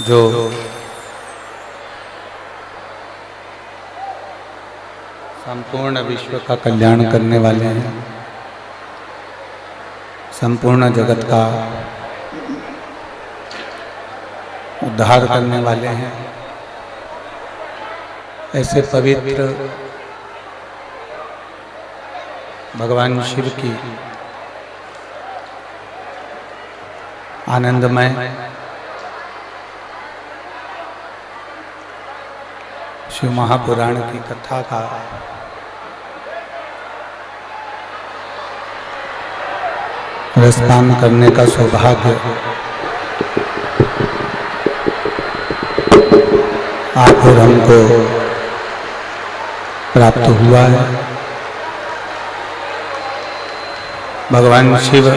जो संपूर्ण विश्व का कल्याण करने वाले हैं, संपूर्ण जगत का उद्धार करने वाले हैं, ऐसे पवित्र भगवान शिव की आनंदमय शिव महापुराण की कथा का रसपान करने का सौभाग्य आप और हमको प्राप्त हुआ है। भगवान शिव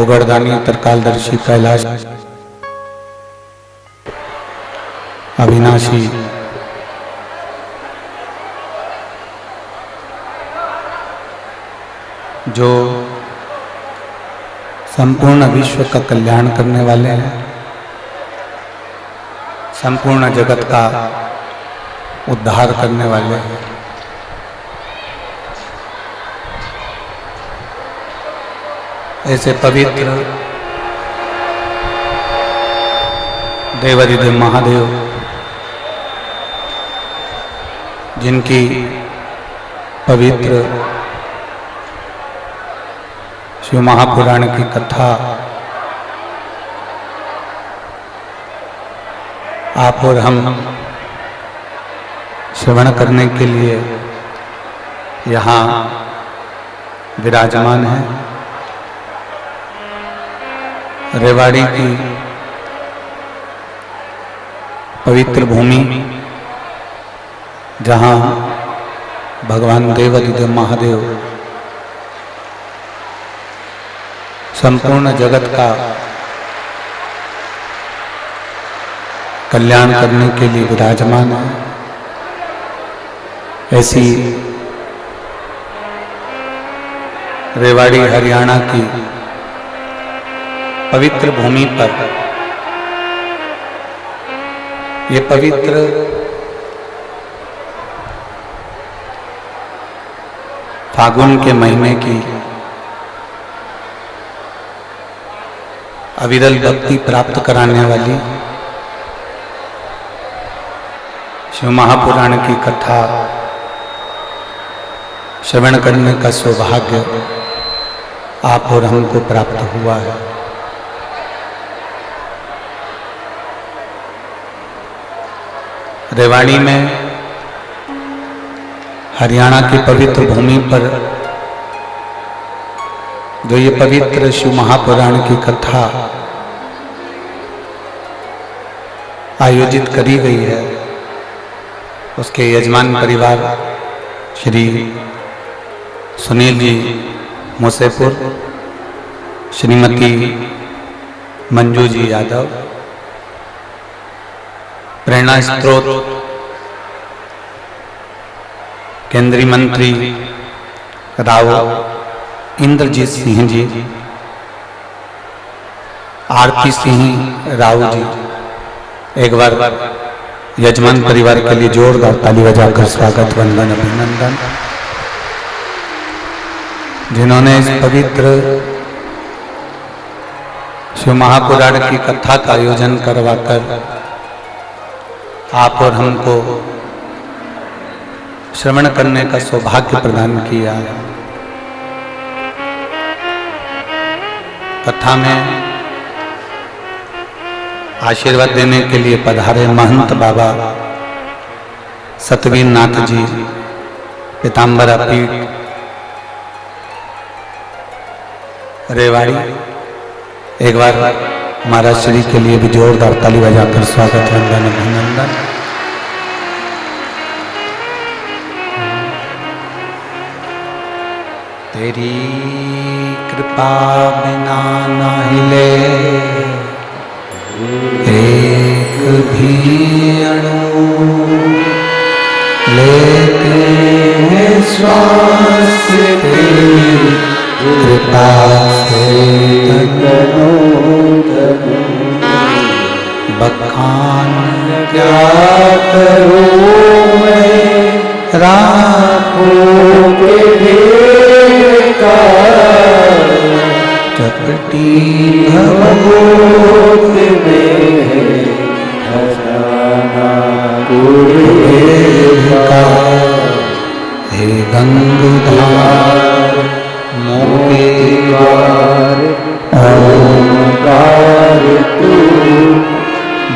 ओगरदानी त्रिकालदर्शी कैलाश अविनाशी जो संपूर्ण विश्व का कल्याण करने वाले हैं, संपूर्ण जगत का उद्धार करने वाले हैं, ऐसे पवित्र देवाधिदेव महादेव जिनकी पवित्र शिव महापुराण की कथा आप और हम श्रवण करने के लिए यहाँ विराजमान हैं। रेवाड़ी की पवित्र भूमि, जहाँ भगवान देवाधिदेव महादेव संपूर्ण जगत का कल्याण करने के लिए विराजमान है, ऐसी रेवाड़ी हरियाणा की पवित्र भूमि पर ये पवित्र फागुन के महीने की अविरल भक्ति प्राप्त कराने वाली शिव महापुराण की कथा श्रवण करने का सौभाग्य आप और हमको प्राप्त हुआ है। रेवाड़ी में हरियाणा की पवित्र भूमि पर जो ये पवित्र शिव महापुराण की कथा आयोजित करी गई है, उसके यजमान परिवार श्री सुनील जी मुसेपुर, श्रीमती मंजू जी यादव, प्रेरणा स्त्रोत केंद्रीय मंत्री राव इंद्रजीत सिंह जी, आरती सिंह राव जी, एक बार यजमान परिवार के लिए जोरदार ताली बजाकर स्वागत वंदन अभिनंदन। जिन्होंने इस पवित्र शिव महापुराण की कथा का आयोजन करवाकर आप और हमको श्रवण करने का सौभाग्य प्रदान किया। कथा में आशीर्वाद देने के लिए पधारे महंत बाबा सतवीर नाथ जी, पीताम्बरा पीठ रेवाड़ी। एक बार महाराज श्री के लिए भी जोरदार ताली बजाकर स्वागत वंदन अभिनंदन। तेरी कृपा बिना न हिले एक भी अणु, लेते हैं श्वास तेरी कृपा से। क्या करूं मैं राखों के ढेर का, चपटी भगोत में खजाना कुबेर का। हे गंगाधार मोके द्वार ओंकार तू,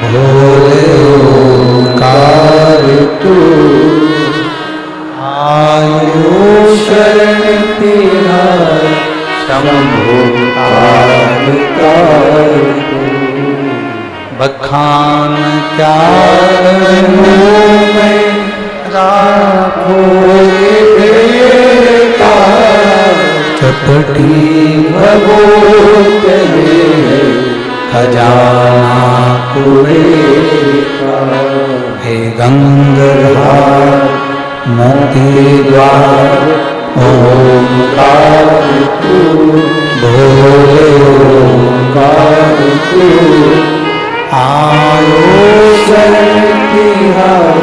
भोले ओंकार तू। आयो शरण तेरा शंभो तारकार तू। बखान क्या करूं मैं राखों के का, चपटी भगोत में खजाना कुबेर का। हे गंगाधार मोती द्वार ओंकार तू, भोले ओंकार तू। आयो शरण तिहार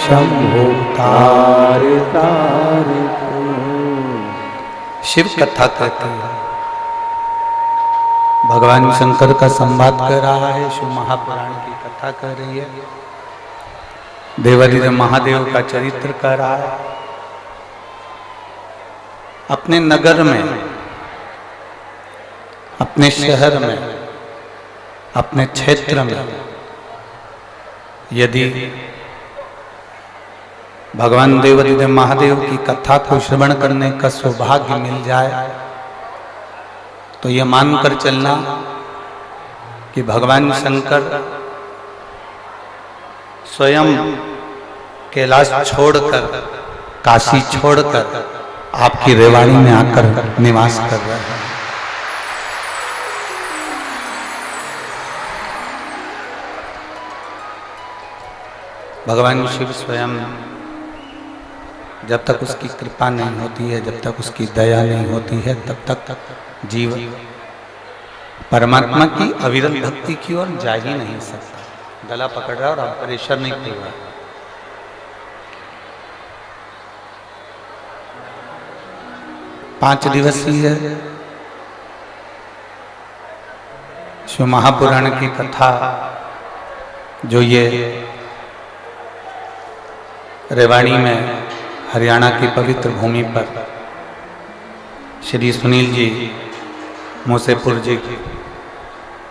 शंभो तार तार तू। शिव कथा कहते हैं, भगवान शंकर का संवाद कर रहा है, शिव महापुराण की कथा कर रही है, देवादिदेव महादेव का चरित्र कर रहा है। अपने नगर में, अपने शहर में, अपने क्षेत्र में यदि भगवान देवादिदेव महादेव की कथा को श्रवण करने का सौभाग्य मिल जाए तो यह मानकर चलना कि भगवान शंकर स्वयं कैलाश छोड़कर, काशी छोड़कर आपकी रेवाड़ी में आकर निवास कर रहे हैं। भगवान शिव स्वयं जब तक उसकी कृपा नहीं होती है, जब तक उसकी दया नहीं होती है, तब तक जीव परमात्मा की अविरल भक्ति की ओर जा ही नहीं सकता। गला पकड़ रहा और आप प्रेशर नहीं खुल रहा। पांच दिवसीय शिव महापुराण की कथा जो ये रेवाड़ी में हरियाणा की पवित्र भूमि पर श्री सुनील जी मूसेपुर जी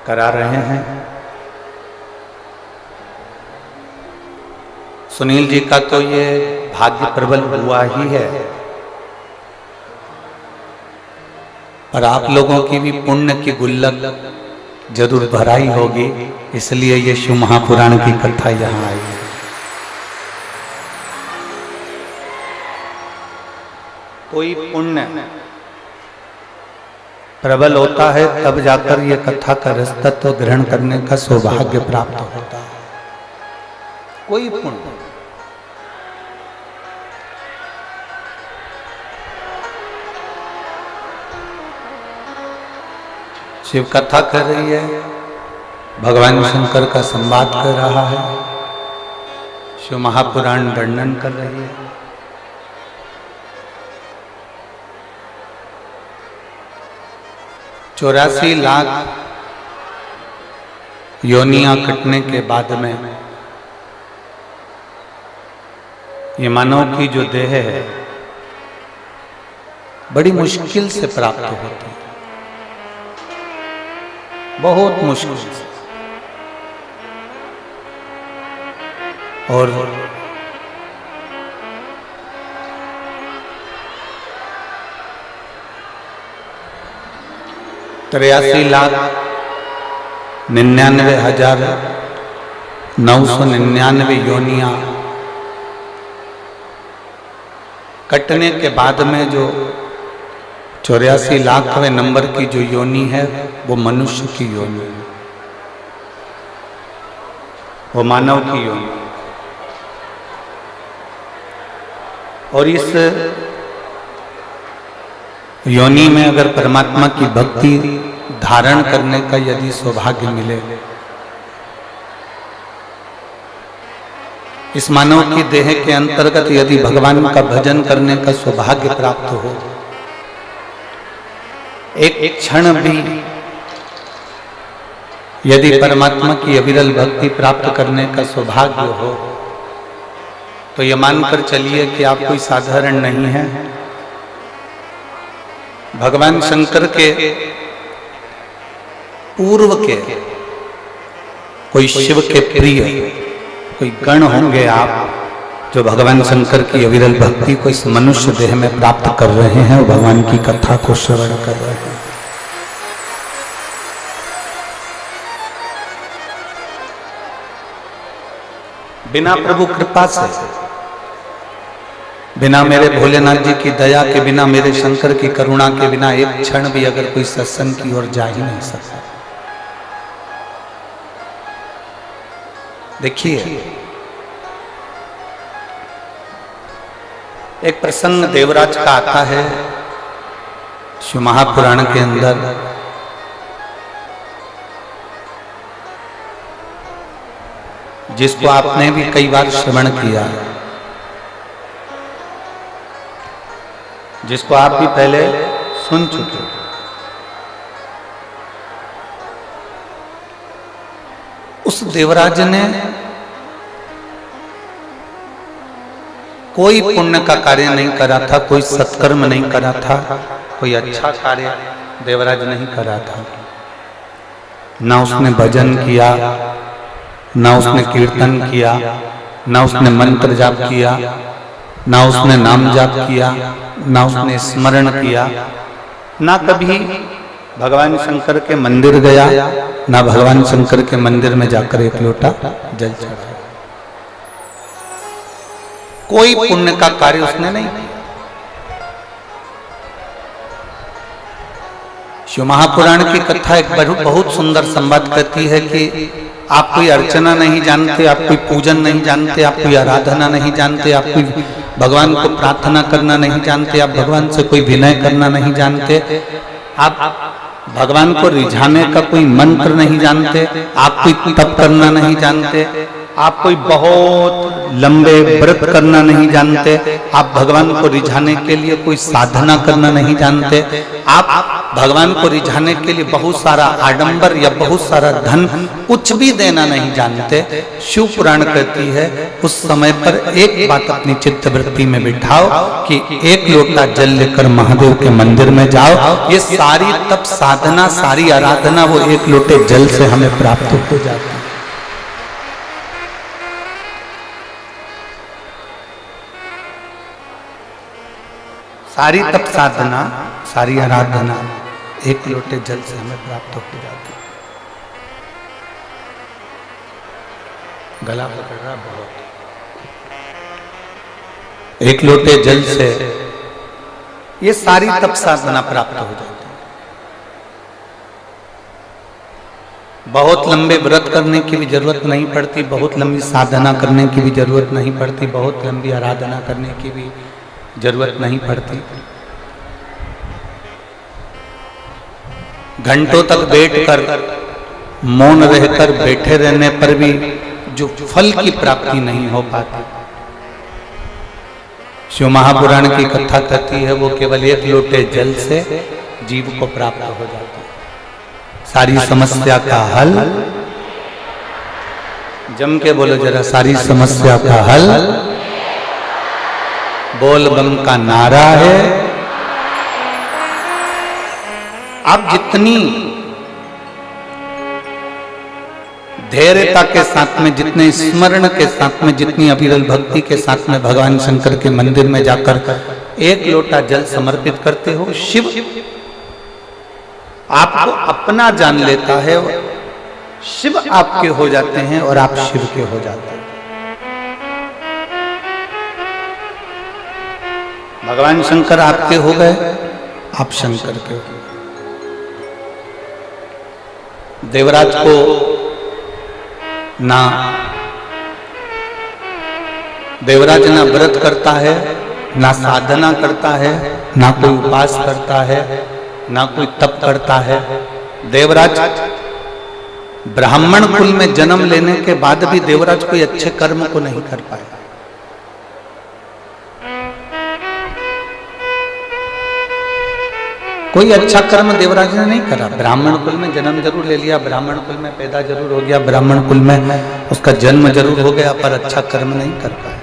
करा रहे हैं। सुनील जी का तो ये भाग्य प्रबल हुआ ही है, पर आप लोगों की भी पुण्य की गुल्लक जरूर भराई होगी, इसलिए ये शिव महापुराण की कथा यहाँ आई है। कोई पुण्य प्रबल होता है तब जाकर ये कथा का रस तत्व ग्रहण करने का सौभाग्य प्राप्त होता है। कोई पुण्य शिव कथा कर रही है, भगवान शंकर का संवाद कर रहा है, शिव महापुराण वर्णन कर रही है। चौरासी लाख योनियां कटने के बाद में ये मानव की जो देह है बड़ी मुश्किल से प्राप्त होती है, बहुत मुश्किल से। और 83,99,999 योनियां कटने के बाद में जो 84 लाखवें नंबर की जो योनि है वो मनुष्य की योनि है, वो मानव की योनि। और इस योनि में अगर परमात्मा की भक्ति धारण करने का यदि सौभाग्य मिले इस मानव की देह के अंतर्गत यदि भगवान का भजन करने का सौभाग्य प्राप्त हो, एक क्षण भी यदि परमात्मा की अविरल भक्ति प्राप्त करने का सौभाग्य हो, तो यह मानकर चलिए कि आप कोई साधारण नहीं है। भगवान शंकर के पूर्व के कोई शिव के प्रिय कोई गण होंगे आप, जो भगवान शंकर की अविरल भक्ति को इस मनुष्य देह में प्राप्त कर रहे हैं और भगवान की कथा को श्रवण कर रहे हैं। बिना प्रभु कृपा से, बिना मेरे भोलेनाथ जी की दया के, बिना मेरे शंकर की करुणा के बिना एक क्षण भी अगर कोई सत्संग की ओर जा ही नहीं सकता। देखिए, एक प्रसंग देवराज का आता है शिव महापुराण के अंदर। जिसको आपने भी कई बार श्रवण किया, जिसको आप भी पहले सुन चुके। उस देवराज ने कोई पुण्य का कार्य नहीं करा था, कोई सत्कर्म नहीं करा था, कोई अच्छा कार्य देवराज नहीं करा था। ना उसने भजन किया, ना उसने कीर्तन किया, ना उसने मंत्र जाप किया, ना उसने नाम जाप किया, ना उसने स्मरण किया, ना कभी भगवान शंकर के मंदिर गया, ना भगवान शंकर के मंदिर में जाकर एक लोटा जल चढ़ाया। कोई पुण्य का कार्य उसने नहीं किया। शिव महापुराण की कथा एक बहुत सुंदर संवाद करती है कि आप कोई अर्चना नहीं जानते, आप कोई पूजन नहीं जानते, आप कोई आराधना नहीं जानते, आप कोई भगवान को प्रार्थना करना नहीं जानते, आप भगवान से कोई विनय करना नहीं जानते, आप भगवान को रिझाने का कोई मंत्र नहीं जानते, आप कोई तप करना नहीं जानते, आप कोई बहुत लंबे व्रत करना नहीं जानते, आप भगवान को रिझाने के लिए कोई साधना करना नहीं जानते, आप भगवान को रिझाने के लिए बहुत सारा आडंबर या बहुत सारा धन कुछ भी देना नहीं जानते। शिव पुराण कहती है उस समय पर एक बात अपनी चित्त वृत्ति में बिठाओ कि एक लोटा जल लेकर महादेव के मंदिर में जाओ। ये सारी तप साधना, सारी आराधना वो एक लोटे जल से हमें प्राप्त हो जाती है। सारी तप साधना, सारी आराधना एक लोटे जल से हमें प्राप्त हो जाती है। गला पकड़ रहा बहुत। एक लोटे जल से ये सारी तप साधना प्राप्त हो जाती है। बहुत लंबे व्रत करने की भी जरूरत नहीं पड़ती, बहुत लंबी साधना करने की भी जरूरत नहीं पड़ती, बहुत लंबी आराधना करने की भी जरूरत नहीं पड़ती। घंटों तक बैठकर मौन रहकर बैठे रहने पर भी जो फल की प्राप्ति नहीं हो पाती, शिव महापुराण की कथा कहती है वो केवल एक लोटे जल से जीव को प्राप्त हो जाता है। सारी समस्या का हल, जम के बोलो जरा, सारी समस्या का हल बोल बम का नारा है। आप जितनी धैर्यता के साथ में, जितने स्मरण के साथ में, जितनी अविरल भक्ति के साथ में भगवान शंकर के मंदिर में जाकर एक लोटा जल समर्पित करते हो, शिव आपको अपना जान लेता है, शिव आपके हो जाते हैं और आप शिव के हो जाते हैं। भगवान शंकर आपके हो गए, आप शंकर के हो गए। देवराज को ना देवराज ना व्रत करता है, ना साधना करता है, ना कोई उपास करता है, ना कोई तप करता है। देवराज ब्राह्मण कुल में जन्म लेने के बाद भी देवराज कोई अच्छे कर्म को नहीं कर पाए। कोई अच्छा कर्म देवराज ने नहीं करा। ब्राह्मण कुल में जन्म जरूर ले लिया, ब्राह्मण कुल में पैदा जरूर हो गया, ब्राह्मण कुल में उसका जन्म जरूर हो गया, पर अच्छा कर्म नहीं कर पाया।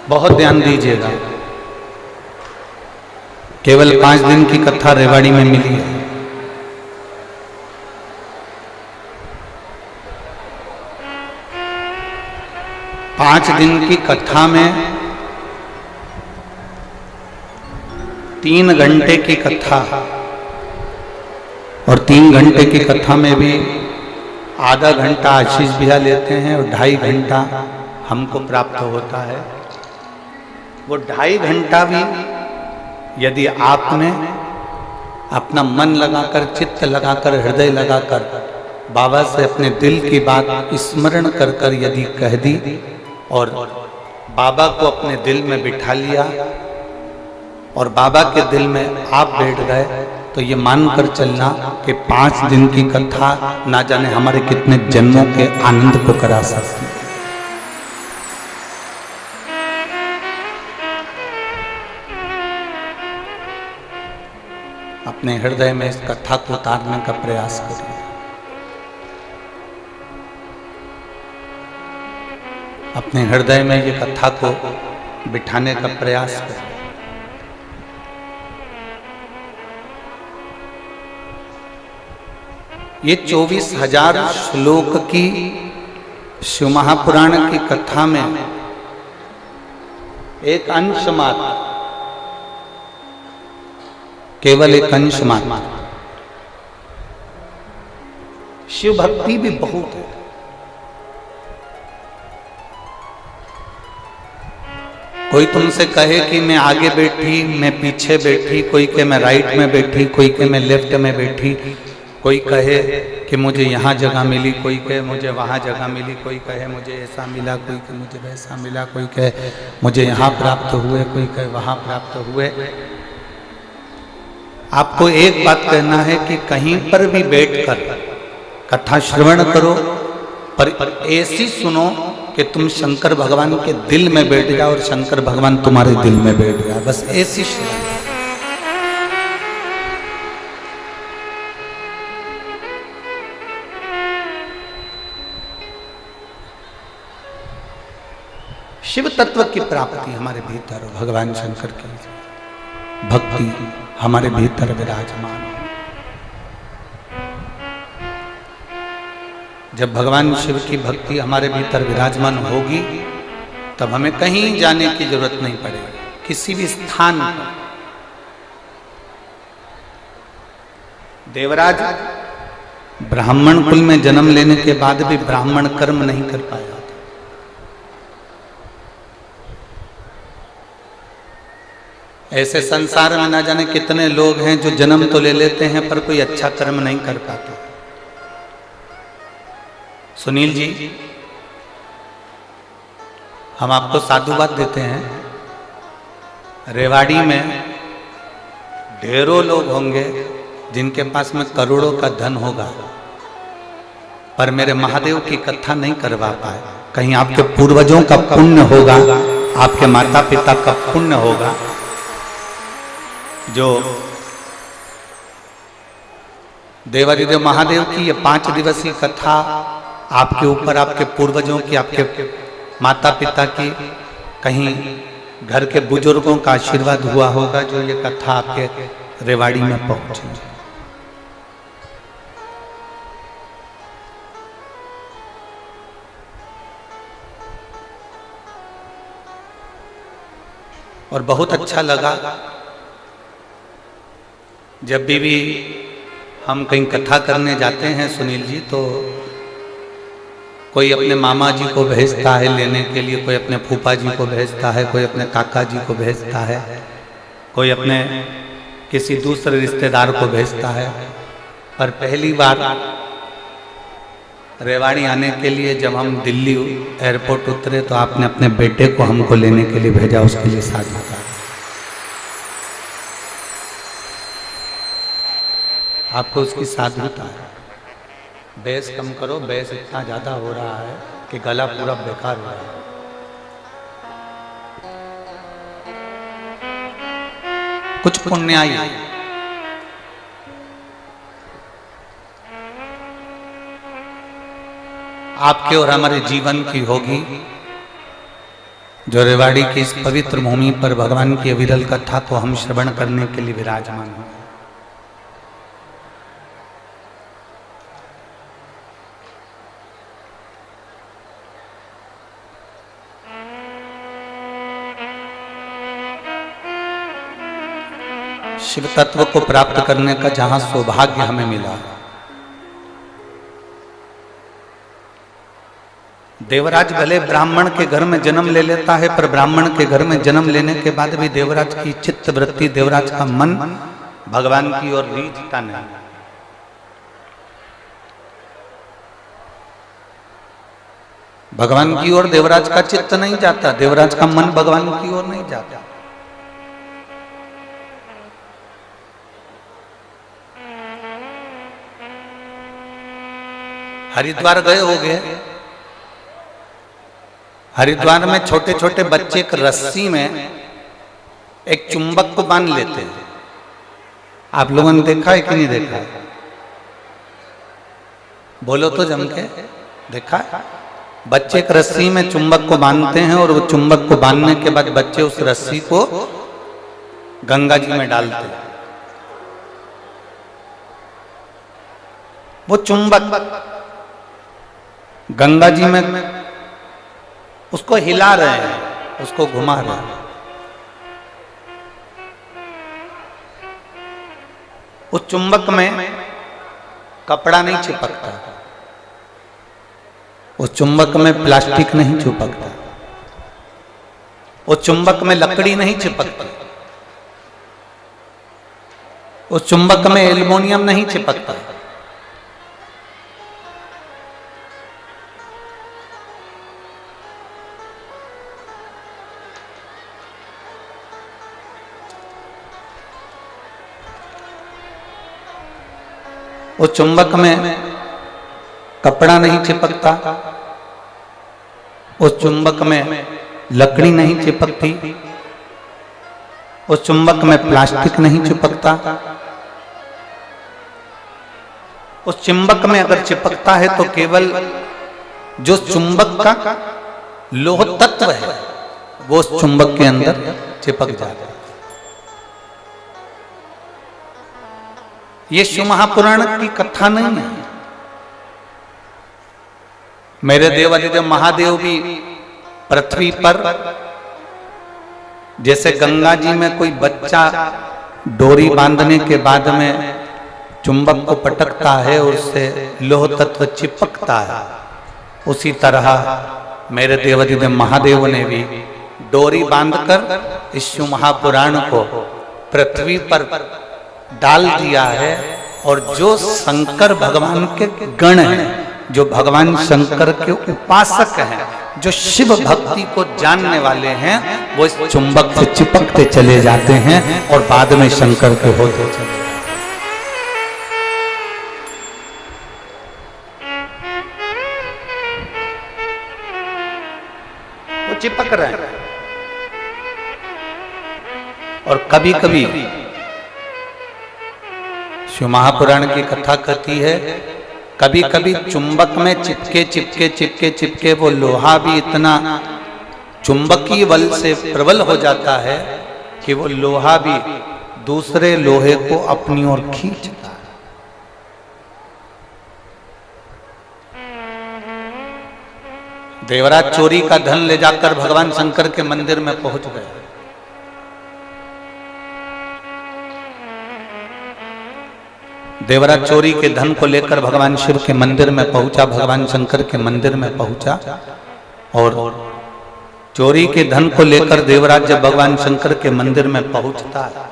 बहुत ध्यान दीजिएगा। केवल 5 दिन की कथा रेवाड़ी में मिली है। पांच दिन की कथा में 3 घंटे की कथा, और 3 घंटे की कथा में भी आधा घंटा आशीष भैया लेते हैं और 2.5 घंटा हमको प्राप्त होता है। वो 2.5 घंटा भी यदि आपने अपना मन लगाकर, चित्त लगाकर, हृदय लगाकर बाबा से अपने दिल की बात स्मरण कर कर यदि कह दी और बाबा को अपने दिल में बिठा लिया और बाबा के दिल में आप बैठ गए, तो ये मानकर चलना कि 5 दिन की कथा ना जाने हमारे कितने जन्मों के आनंद को करा सकती है। अपने हृदय में इस कथा को उतारने का प्रयास करिए। अपने हृदय में ये कथा को बिठाने का प्रयास करिए। ये 24,000 श्लोक की शिव महापुराण की कथा में एक अंश मात्र, केवल एक अंश मात्र। शिव भक्ति भी बहुत है। कोई तुमसे कहे कि मैं आगे बैठी, मैं पीछे बैठी, कोई कहे मैं राइट में बैठी, कोई कहे मैं लेफ्ट में बैठी, कोई कहे कि मुझे यहाँ जगह मिली, कोई कहे मुझे वहाँ जगह मिली, कोई कहे मुझे ऐसा मिला, कोई कहे मुझे वैसा मिला, कोई कहे मुझे यहाँ प्राप्त हुए, कोई कहे वहाँ प्राप्त हुए। आपको एक बात कहना है कि कहीं पर भी बैठकर कथा श्रवण करो, पर ऐसी सुनो कि तुम शंकर भगवान के दिल में बैठ जाओ और शंकर भगवान तुम्हारे दिल में बैठ जाए। बस ऐसी श्रवण। शिव तत्व की प्राप्ति हमारे भीतर हो, भगवान शंकर की भक्ति हमारे भीतर विराजमान हो। जब भगवान शिव की भक्ति हमारे भीतर विराजमान होगी, तब हमें कहीं जाने की जरूरत नहीं पड़ेगी। किसी भी स्थान पर देवराज ब्राह्मण कुल में जन्म लेने के बाद भी ब्राह्मण कर्म नहीं कर पाया। ऐसे संसार में ना जाने कितने लोग हैं जो जन्म तो ले लेते हैं पर कोई अच्छा कर्म नहीं कर पाते। सुनील जी, हम आपको साधुवाद देते हैं। रेवाड़ी में ढेरों लोग होंगे जिनके पास में करोड़ों का धन होगा, पर मेरे महादेव की कथा नहीं करवा पाए। कहीं आपके पूर्वजों का पुण्य होगा, आपके माता पिता का पुण्य होगा, जो देवादिदेव महादेव की ये 5 दिवसीय कथा आपके ऊपर, आपके पूर्वजों की, आपके माता पिता की, कहीं घर के बुजुर्गों का आशीर्वाद हुआ होगा जो ये कथा आपके रेवाड़ी में पहुंची। और बहुत अच्छा लगा जब भी हम कहीं कथा करने जाते हैं सुनील जी, तो कोई अपने मामा जी को भेजता है लेने के लिए, कोई अपने फूफा जी को भेजता है, कोई अपने काका जी को भेजता है, कोई अपने किसी दूसरे रिश्तेदार को भेजता है। पर पहली बार रेवाड़ी आने के लिए जब हम दिल्ली एयरपोर्ट उतरे तो आपने अपने बेटे को हमको लेने के लिए भेजा। उसके लिए साधुवाद। आपको उसकी साधुता है। बेस कम करो, बेस इतना ज्यादा हो रहा है कि गला पूरा बेकार हो रहा है। कुछ पुण्याई आपके और हमारे जीवन की होगी, जो रेवाड़ी की इस पवित्र भूमि पर भगवान की अविरल कथा को हम श्रवण करने के लिए विराजमान हैं। शिव तत्व को प्राप्त करने का जहां सौभाग्य हमें मिला, देवराज भले ब्राह्मण के घर में जन्म ले लेता है, पर ब्राह्मण के घर में जन्म लेने के बाद भी देवराज की चित्त वृत्ति, देवराज का मन भगवान की ओर रीझता नहीं। भगवान की ओर देवराज का चित्त नहीं जाता, देवराज का मन भगवान की ओर नहीं जाता। हरिद्वार गए होगे, हरिद्वार में छोटे छोटे बच्चे एक रस्सी में एक चुंबक को बांध लेते हैं। आप लोगों ने देखा है कि नहीं देखा है? बोलो तो जम के, देखा है? बच्चे एक रस्सी में चुंबक को बांधते हैं और वो चुंबक को बांधने के बाद बच्चे उस रस्सी को गंगा जी में डालते हैं। वो चुंबक गंगा जी में उसको हिला रहे हैं, उसको घुमा रहे हैं। उस चुंबक में कपड़ा नहीं चिपकता, उस चुंबक में प्लास्टिक नहीं चिपकता, उस चुंबक में लकड़ी नहीं चिपकती, उस चुंबक में एल्युमिनियम नहीं चिपकता। उस चुंबक में कपड़ा नहीं चिपकता, उस चुंबक में लकड़ी नहीं चिपकती, उस चुंबक में प्लास्टिक नहीं चिपकता। उस चुंबक में अगर चिपकता है तो केवल जो चुंबक का लोह तत्व है वो उस चुंबक के अंदर चिपक जाता है। ये शिव महापुराण की कथा नहीं है। मेरे देवादिदेव महादेव भी पृथ्वी पर जैसे गंगा जी में कोई बच्चा डोरी बांधने के बाद में चुंबक को पटकता है और उससे लोह तत्व चिपकता है, उसी तरह मेरे देवादिदेव महादेव ने भी डोरी बांधकर इस शिव महापुराण को पृथ्वी पर डाल दिया है। और जो शंकर भगवान के गण हैं, जो भगवान शंकर के उपासक हैं, जो शिव भक्ति को जानने वाले हैं, वो इस चुंबक से चिपकते चले जाते हैं और बाद में शंकर के होते चले। वो चिपक रहे हैं। और कभी कभी शिव महापुराण की कथा कहती है, कभी कभी चुंबक में चिपके चिपके चिपके चिपके वो लोहा भी इतना चुंबकीय बल से प्रबल हो जाता है कि वो लोहा भी दूसरे लोहे को अपनी ओर खींचता है। देवराज चोरी का धन ले जाकर भगवान शंकर के मंदिर में पहुंच गए। देवराज चोरी के धन को लेकर भगवान शिव के मंदिर में पहुंचा, भगवान शंकर के मंदिर में पहुंचा। और चोरी के धन को लेकर देवराज जब भगवान शंकर के मंदिर में पहुंचता है,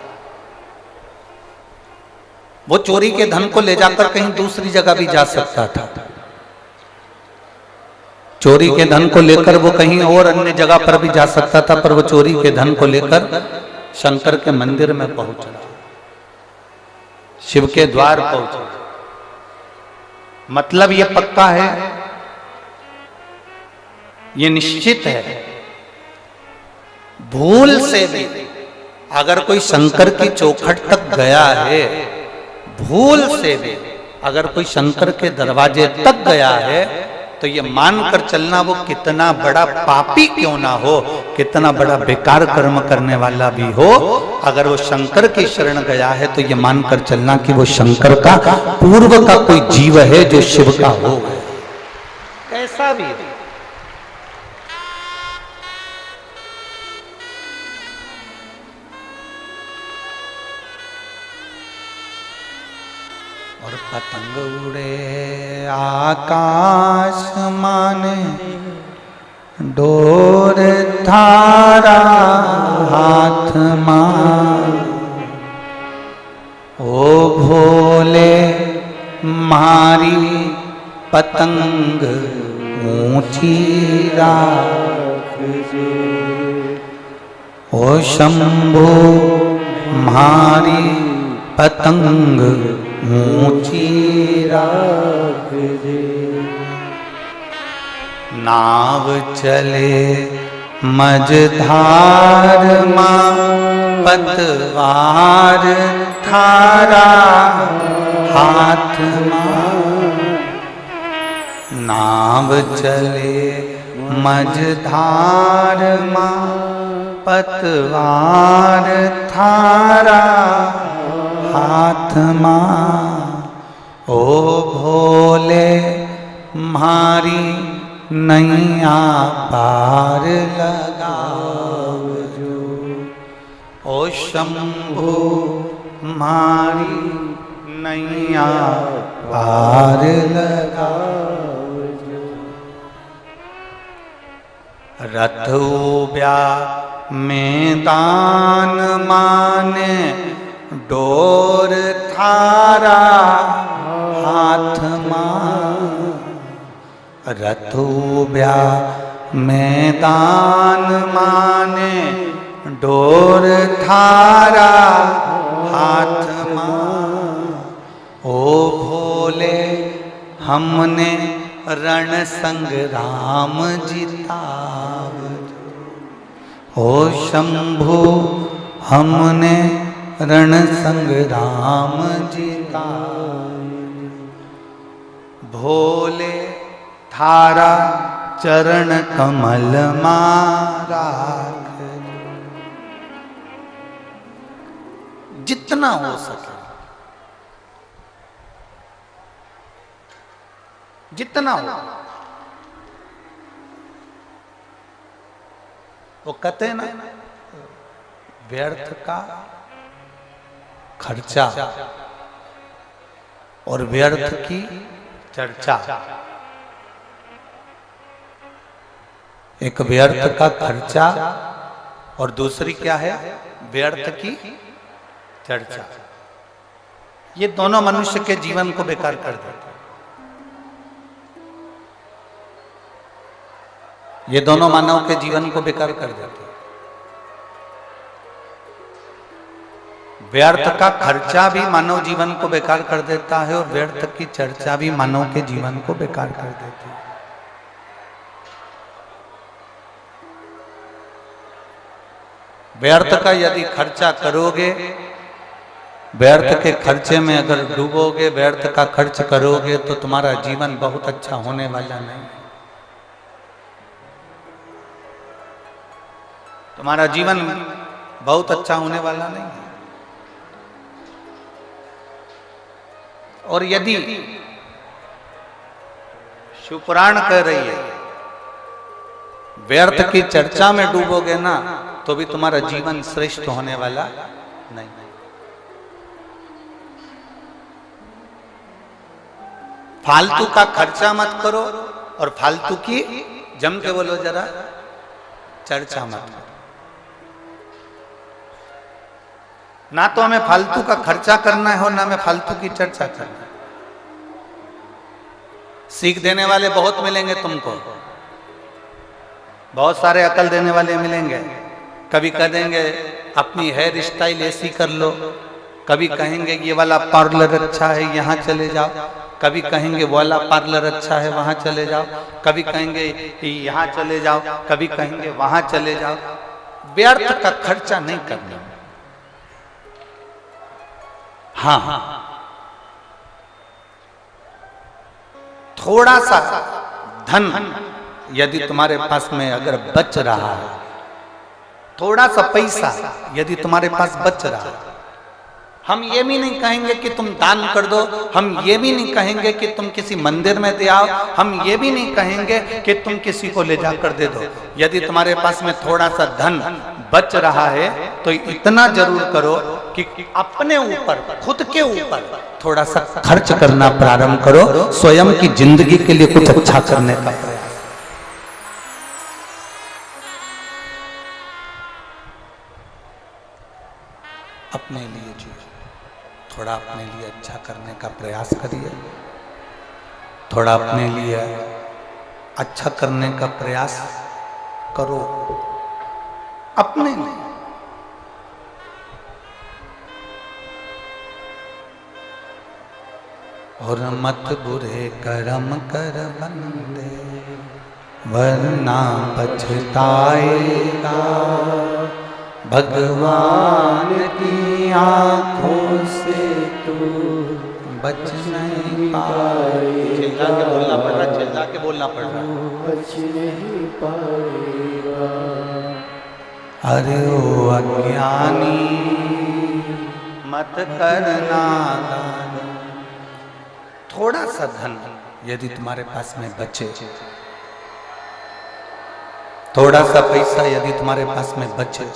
वो चोरी के धन को ले जाकर कहीं दूसरी जगह भी जा सकता था। चोरी के धन को लेकर वो कहीं और अन्य जगह पर भी जा सकता था, पर वो चोरी के धन को लेकर शंकर के मंदिर में पहुंचा। शिव के द्वार पहुंचे। मतलब ये पक्का है, ये निश्चित है, भूल से भी अगर कोई शंकर की चौखट तक गया है, भूल से भी अगर कोई शंकर के दरवाजे तक गया है, तो ये मानकर चलना वो कितना बड़ा पापी क्यों ना हो, कितना बड़ा बेकार कर्म करने वाला भी हो, अगर वो शंकर की शरण गया है तो ये मानकर चलना कि वो शंकर का पूर्व का कोई जीव है जो शिव का हो गया, कैसा भी। और पतंग उड़े आकाश माने, डोर धारा हाथ मान, ओ भोले मारी पतंग ऊंची राख जे, ओ शंभो मारी पतंग ऊंची राख जे। नाव चले मझधार मां, पतवार थारा हाथ मां, नाव चले मझधार मां, पतवार थारा हाथ मां, ओ भोले मारी नैया पार लगाओ जो, ओ शंभो मारी नैया पार लगाओ जो। रथ उब्या मैदान माने, डोर थारा हाथ मां, रथ उब्या मैदान माने, डोर थारा हाथ मां, ओ भोले हमने रण संग्राम जिताव, ओ शंभु हमने रण संग्राम जिताव, भोले थारा चरण कमल मारा, जितना हो सके, जितना हो। वो कहते हैं ना, व्यर्थ का खर्चा और व्यर्थ की चर्चा, एक व्यर्थ का खर्चा और दूसरी क्या है, व्यर्थ की चर्चा। ये दोनों मनुष्य के जीवन को बेकार कर देते, ये दोनों मानव के जीवन को बेकार कर देते। व्यर्थ का खर्चा भी मानव जीवन को बेकार कर देता है और व्यर्थ की चर्चा भी मानव के जीवन को बेकार कर देती है। व्यर्थ का यदि खर्चा करोगे, व्यर्थ के खर्चे में अगर डूबोगे, व्यर्थ का खर्च करोगे तो तुम्हारा जीवन बहुत अच्छा होने वाला नहीं। तुम्हारा जीवन बहुत अच्छा होने वाला नहीं है। और यदि शिवपुराण कह रही है व्यर्थ की चर्चा में डूबोगे ना तो भी तुम्हारा जीवन श्रेष्ठ होने वाला नहीं। फालतू का खर्चा मत करो और फालतू की, जम के बोलो जरा, चर्चा मत करो। ना तो हमें फालतू का खर्चा करना है और ना हमें फालतू की चर्चा करना है। सीख देने वाले बहुत मिलेंगे तुमको, बहुत सारे अकल देने वाले मिलेंगे। कभी कह देंगे अपनी हेयर स्टाइल ऐसी कर लो, कभी कहेंगे ये वाला पार्लर अच्छा है यहाँ चले जाओ, कभी कहेंगे वो वाला पार्लर अच्छा है वहां चले जाओ, कभी कहेंगे यहाँ चले जाओ, कभी कहेंगे वहां चले जाओ। व्यर्थ का खर्चा नहीं करना। हाँ, थोड़ा सा धन यदि तुम्हारे पास में अगर बच रहा है, थोड़ा सा पैसा यदि तुम्हारे पास बच रहा है, हम ये भी नहीं कहेंगे कि तुम दान कर दो, हम ये भी नहीं कहेंगे कि तुम किसी मंदिर में दे आओ, हम ये भी नहीं कहेंगे कि तुम किसी को ले जाकर दे दो। यदि तुम्हारे पास में थोड़ा सा धन बच रहा है तो इतना जरूर करो कि अपने ऊपर, खुद के ऊपर थोड़ा सा खर्च करना प्रारंभ करो, स्वयं की जिंदगी के लिए कुछ अच्छा करने का प्रयास। अपने लिए जी, थोड़ा अपने लिए अच्छा करने का प्रयास करिए, थोड़ा अपने लिए अच्छा करने का प्रयास करो, अपने लिए। और मत बुरे कर्म कर बंदे वरना पछताएगा, भगवान की आंखों से तू बच नहीं पाएगा। चिल्ला के बोलना पड़ रहा, चिल्ला के बोलना पड़ रहा, बच नहीं पाएगा। अरे ओ अज्ञानी मत करना दान। थोड़ा सा धन यदि तुम्हारे पास में बचे, थोड़ा सा पैसा यदि तुम्हारे पास में बचे,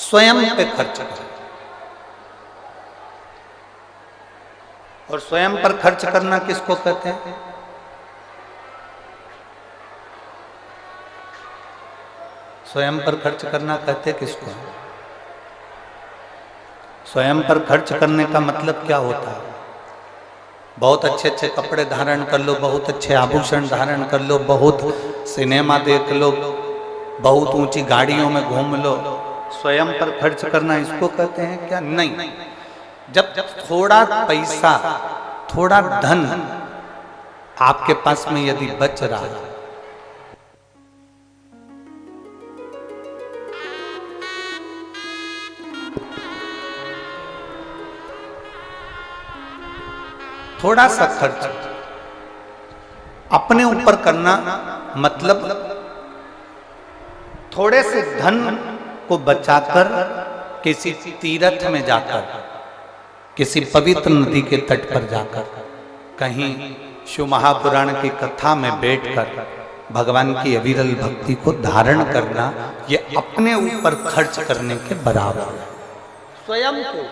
स्वयं पे खर्च करो। और स्वयं पर खर्च करना किसको कहते हैं? स्वयं पर खर्च करना कहते किसको? स्वयं पर खर्च करने का मतलब क्या होता है? बहुत अच्छे अच्छे कपड़े धारण कर लो, बहुत अच्छे आभूषण धारण कर लो, बहुत सिनेमा देख लो, बहुत ऊंची गाड़ियों में घूम लो। स्वयं पर खर्च करना इसको कहते हैं क्या? नहीं। जब थोड़ा पैसा, थोड़ा धन आपके पास में यदि बच रहा है, थोड़ा सा खर्च अपने ऊपर करना, मतलब थोड़े से धन को बचाकर किसी तीर्थ में जाकर, किसी पवित्र नदी के तट पर जाकर, कहीं शिव महापुराण की कथा में बैठकर भगवान की अविरल भक्ति को धारण करना, ये अपने ऊपर खर्च करने के बराबर है। स्वयं को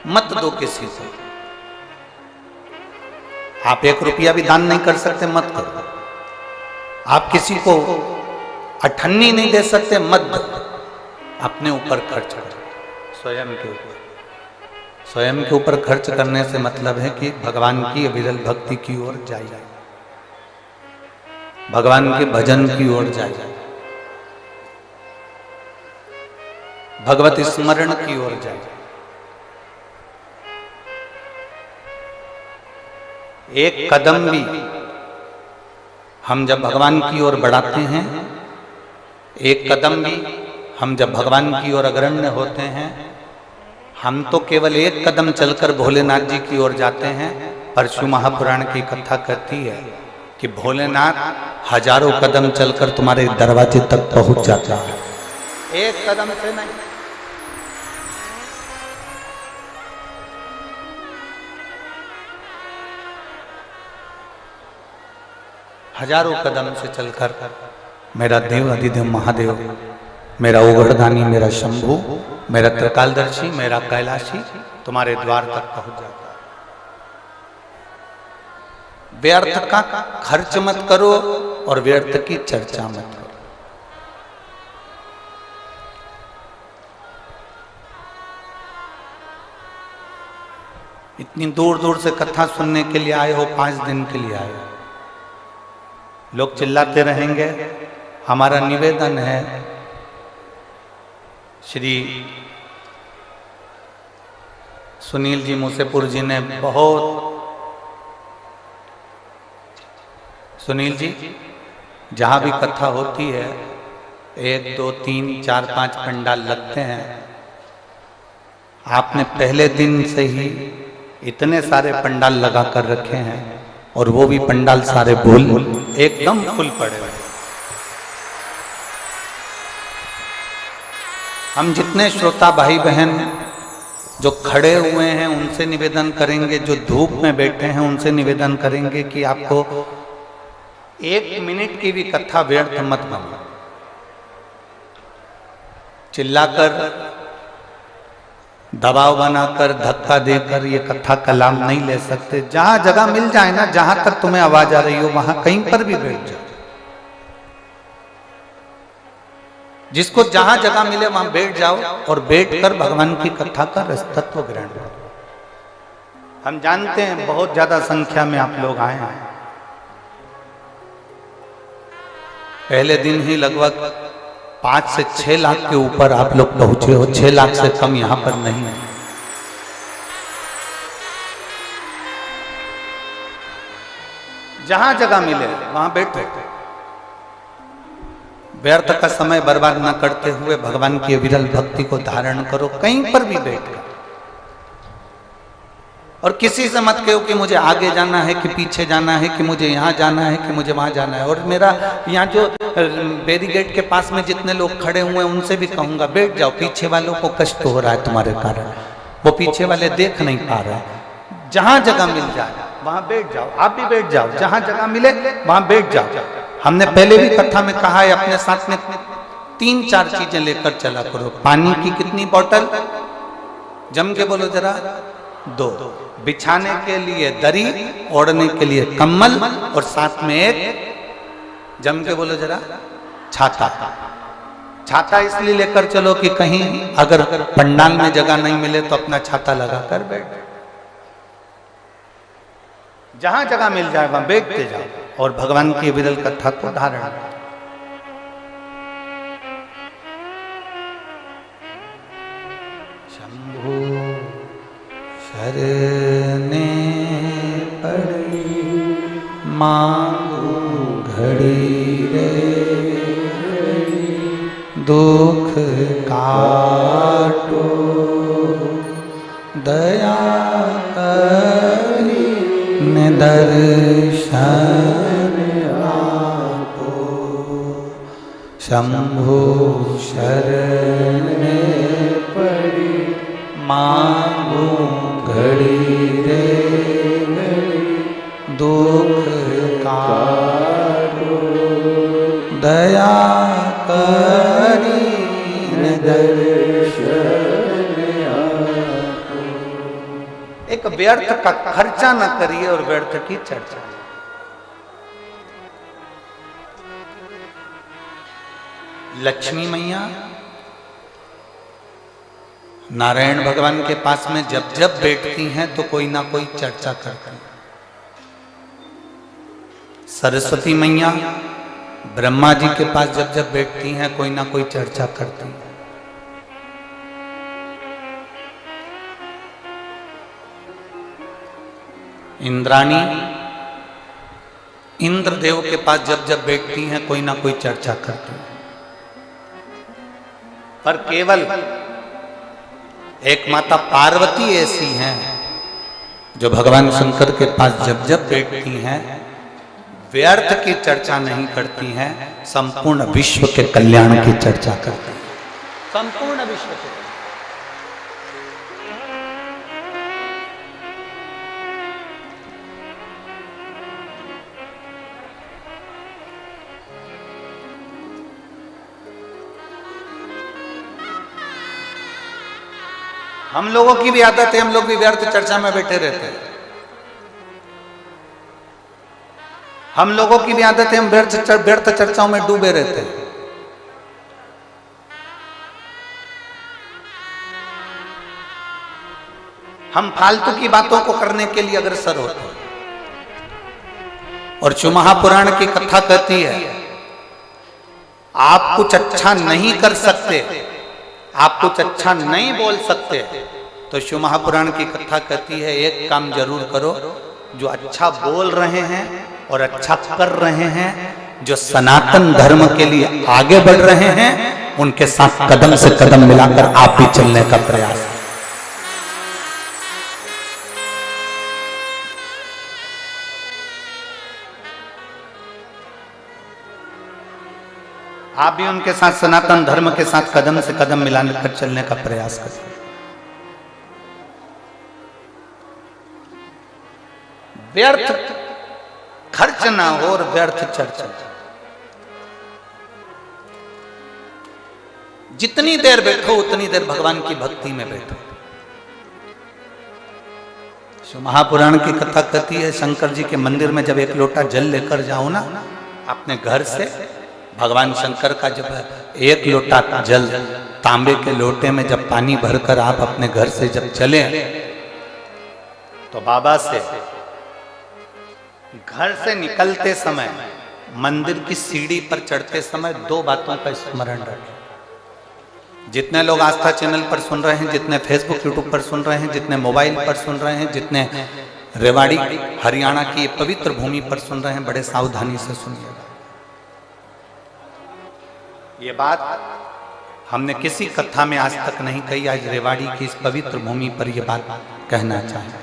मत दो किसी को। आप 1 रुपया भी दान नहीं कर सकते, मत करो। आप किसी को अठन्नी नहीं दे सकते, मत दो। अपने ऊपर खर्च करो, स्वयं के ऊपर। स्वयं के ऊपर खर्च करने से मतलब है कि भगवान की अविरल भक्ति की ओर जाइए, भगवान के भजन की ओर जाइए, भगवत स्मरण की ओर जाइए। एक कदम भी हम जब भगवान की ओर बढ़ाते हैं, एक कदम भी हम जब भगवान की ओर अग्रण्य होते हैं, हम तो केवल एक कदम चलकर भोलेनाथ जी की ओर जाते हैं, पर शिव महापुराण की कथा कहती है कि भोलेनाथ हजारों कदम चलकर तुम्हारे दरवाजे तक पहुंच जाता है, एक कदम से नहीं। हजारों कदम से चलकर मेरा देव अधिदेव महादेव, मेरा उगड़दानी, मेरा शंभू, मेरा त्रिकालदर्शी, मेरा कैलाशी तुम्हारे द्वार तक पहुंच जाता है। व्यर्थ का खर्च मत करो और व्यर्थ की चर्चा मत करो। इतनी दूर दूर से कथा सुनने के लिए आए हो, 5 दिन के लिए आए हो, लोग चिल्लाते रहेंगे। हमारा निवेदन है, श्री सुनील जी मूसेपुर जी ने बहुत, सुनील जी जहाँ भी कथा होती है 1 2 3 4 5 पंडाल लगते हैं, आपने पहले दिन से ही इतने सारे पंडाल लगा कर रखे हैं और वो भी पंडाल सारे फुल, एकदम फुल पड़े हुए। हम जितने श्रोता भाई बहन जो खड़े हुए हैं उनसे निवेदन करेंगे, जो धूप में बैठे हैं उनसे निवेदन करेंगे कि आपको 1 मिनट की भी कथा व्यर्थ मत बनो। चिल्लाकर, दबाव बनाकर, धक्का देकर ये कथा का लाभ नहीं ले सकते। जहां जगह मिल जाए ना, जहां तक तुम्हें आवाज आ रही हो वहां कहीं पर भी बैठ जाओ। जिसको जहां जगह मिले वहां बैठ जाओ और बैठकर भगवान की कथा का रसतत्व ग्रहण करो। हम जानते हैं बहुत ज्यादा संख्या में आप लोग आए हैं। पहले दिन ही लगभग 5 से 6 लाख के ऊपर आप लोग पहुंचे हो, 6 लाख से कम यहां पर नहीं है। जहां जगह मिले वहां बैठो, व्यर्थ का समय बर्बाद न करते हुए भगवान की विरल भक्ति को धारण करो, कहीं पर भी बैठो। और किसी से मत कहो कि मुझे आगे जाना है कि पीछे जाना है, कि मुझे यहाँ जाना है कि मुझे वहां जाना है। और मेरा यहाँ जो बैरिकेड के पास में जितने लोग खड़े हुए हैं उनसे भी कहूंगा बैठ जाओ, पीछे वालों को कष्ट हो रहा है तुम्हारे कारण, वो पीछे वाले देख नहीं पा रहे। जहां जगह मिल जाए वहां बैठ जाओ, आप भी बैठ जाओ, जहां जगह मिले वहां बैठ जाओ। हमने पहले भी कथा में कहा है, अपने साथ में 3-4 चीजें लेकर चला करो। पानी की कितनी बोतल, जम के बोलो जरा, 2। बिछाने के लिए दरी, ओढ़ने के लिए कम्बल, और साथ में एक, जम के बोलो जरा, छाता। छाता इसलिए लेकर चलो कि कहीं अगर पंडाल में जगह नहीं मिले तो अपना छाता लगाकर बैठ। जहां जगह मिल जाए वहां बैठते जाओ और भगवान की विरल कथा को धारण करो। शंभो शरणे पड़ी मांगू घड़ी रे, दुख काटो दया करी दर्शन आपो। शंभो शरणे पड़ी मांगू घड़ी रे घड़ी, दुख काटो दया करी दर्शन। एक व्यर्थ का खर्चा न करिए और व्यर्थ की चर्चा। लक्ष्मी मैया नारायण भगवान के पास में जब जब बैठती हैं तो कोई ना कोई चर्चा करती हैं। सरस्वती मैया ब्रह्मा जी के पास जब जब बैठती हैं कोई ना कोई चर्चा करती हैं। इंद्राणी इंद्रदेव के पास जब जब बैठती हैं कोई ना कोई चर्चा करती है। पर केवल एक माता पार्वती ऐसी हैं जो भगवान शंकर के पास जब जब बैठती हैं व्यर्थ की चर्चा नहीं करती हैं, संपूर्ण विश्व के कल्याण की चर्चा करती हैं। संपूर्ण विश्व के। हम लोगों की भी आदत है, हम लोग भी व्यर्थ चर्चा में बैठे रहते हैं। हम लोगों की भी आदत है, हम व्यर्थ चर्चाओं में डूबे रहते हैं। हम फालतू की बातों को करने के लिए अग्रसर होते हैं। और शिव महापुराण की कथा कहती है आप कुछ अच्छा नहीं कर सकते, आप कुछ अच्छा नहीं बोल सकते, तो शिव महापुराण की कथा कहती है एक काम जरूर करो, जो अच्छा बोल रहे हैं और अच्छा कर रहे हैं, जो सनातन धर्म के लिए आगे बढ़ रहे हैं, उनके साथ कदम से कदम मिलाकर आप भी चलने का प्रयास। आप भी उनके साथ सनातन धर्म के साथ कदम से कदम मिलाकर चलने का प्रयास करें। व्यर्थ खर्च ना हो और व्यर्थ चर्चा। जितनी देर बैठो उतनी देर भगवान की भक्ति में बैठो। महापुराण की कथा कहती है शंकर जी के मंदिर में जब एक लोटा जल लेकर जाओ ना अपने घर से, भगवान शंकर का जब एक लोटा जल तांबे के लोटे में जब पानी भरकर आप अपने घर से जब चले, तो बाबा से घर से निकलते समय मंदिर की सीढ़ी पर चढ़ते समय दो बातों का स्मरण रखें। जितने लोग आस्था चैनल पर सुन रहे हैं, जितने फेसबुक यूट्यूब पर सुन रहे हैं, जितने मोबाइल पर सुन रहे हैं, जितने रेवाड़ी हरियाणा की पवित्र भूमि पर सुन रहे हैं, बड़े सावधानी से सुनिएगा। ये बात हमने किसी कथा में आज तक नहीं कही, आज रेवाड़ी की इस पवित्र भूमि पर यह बात कहना चाहें।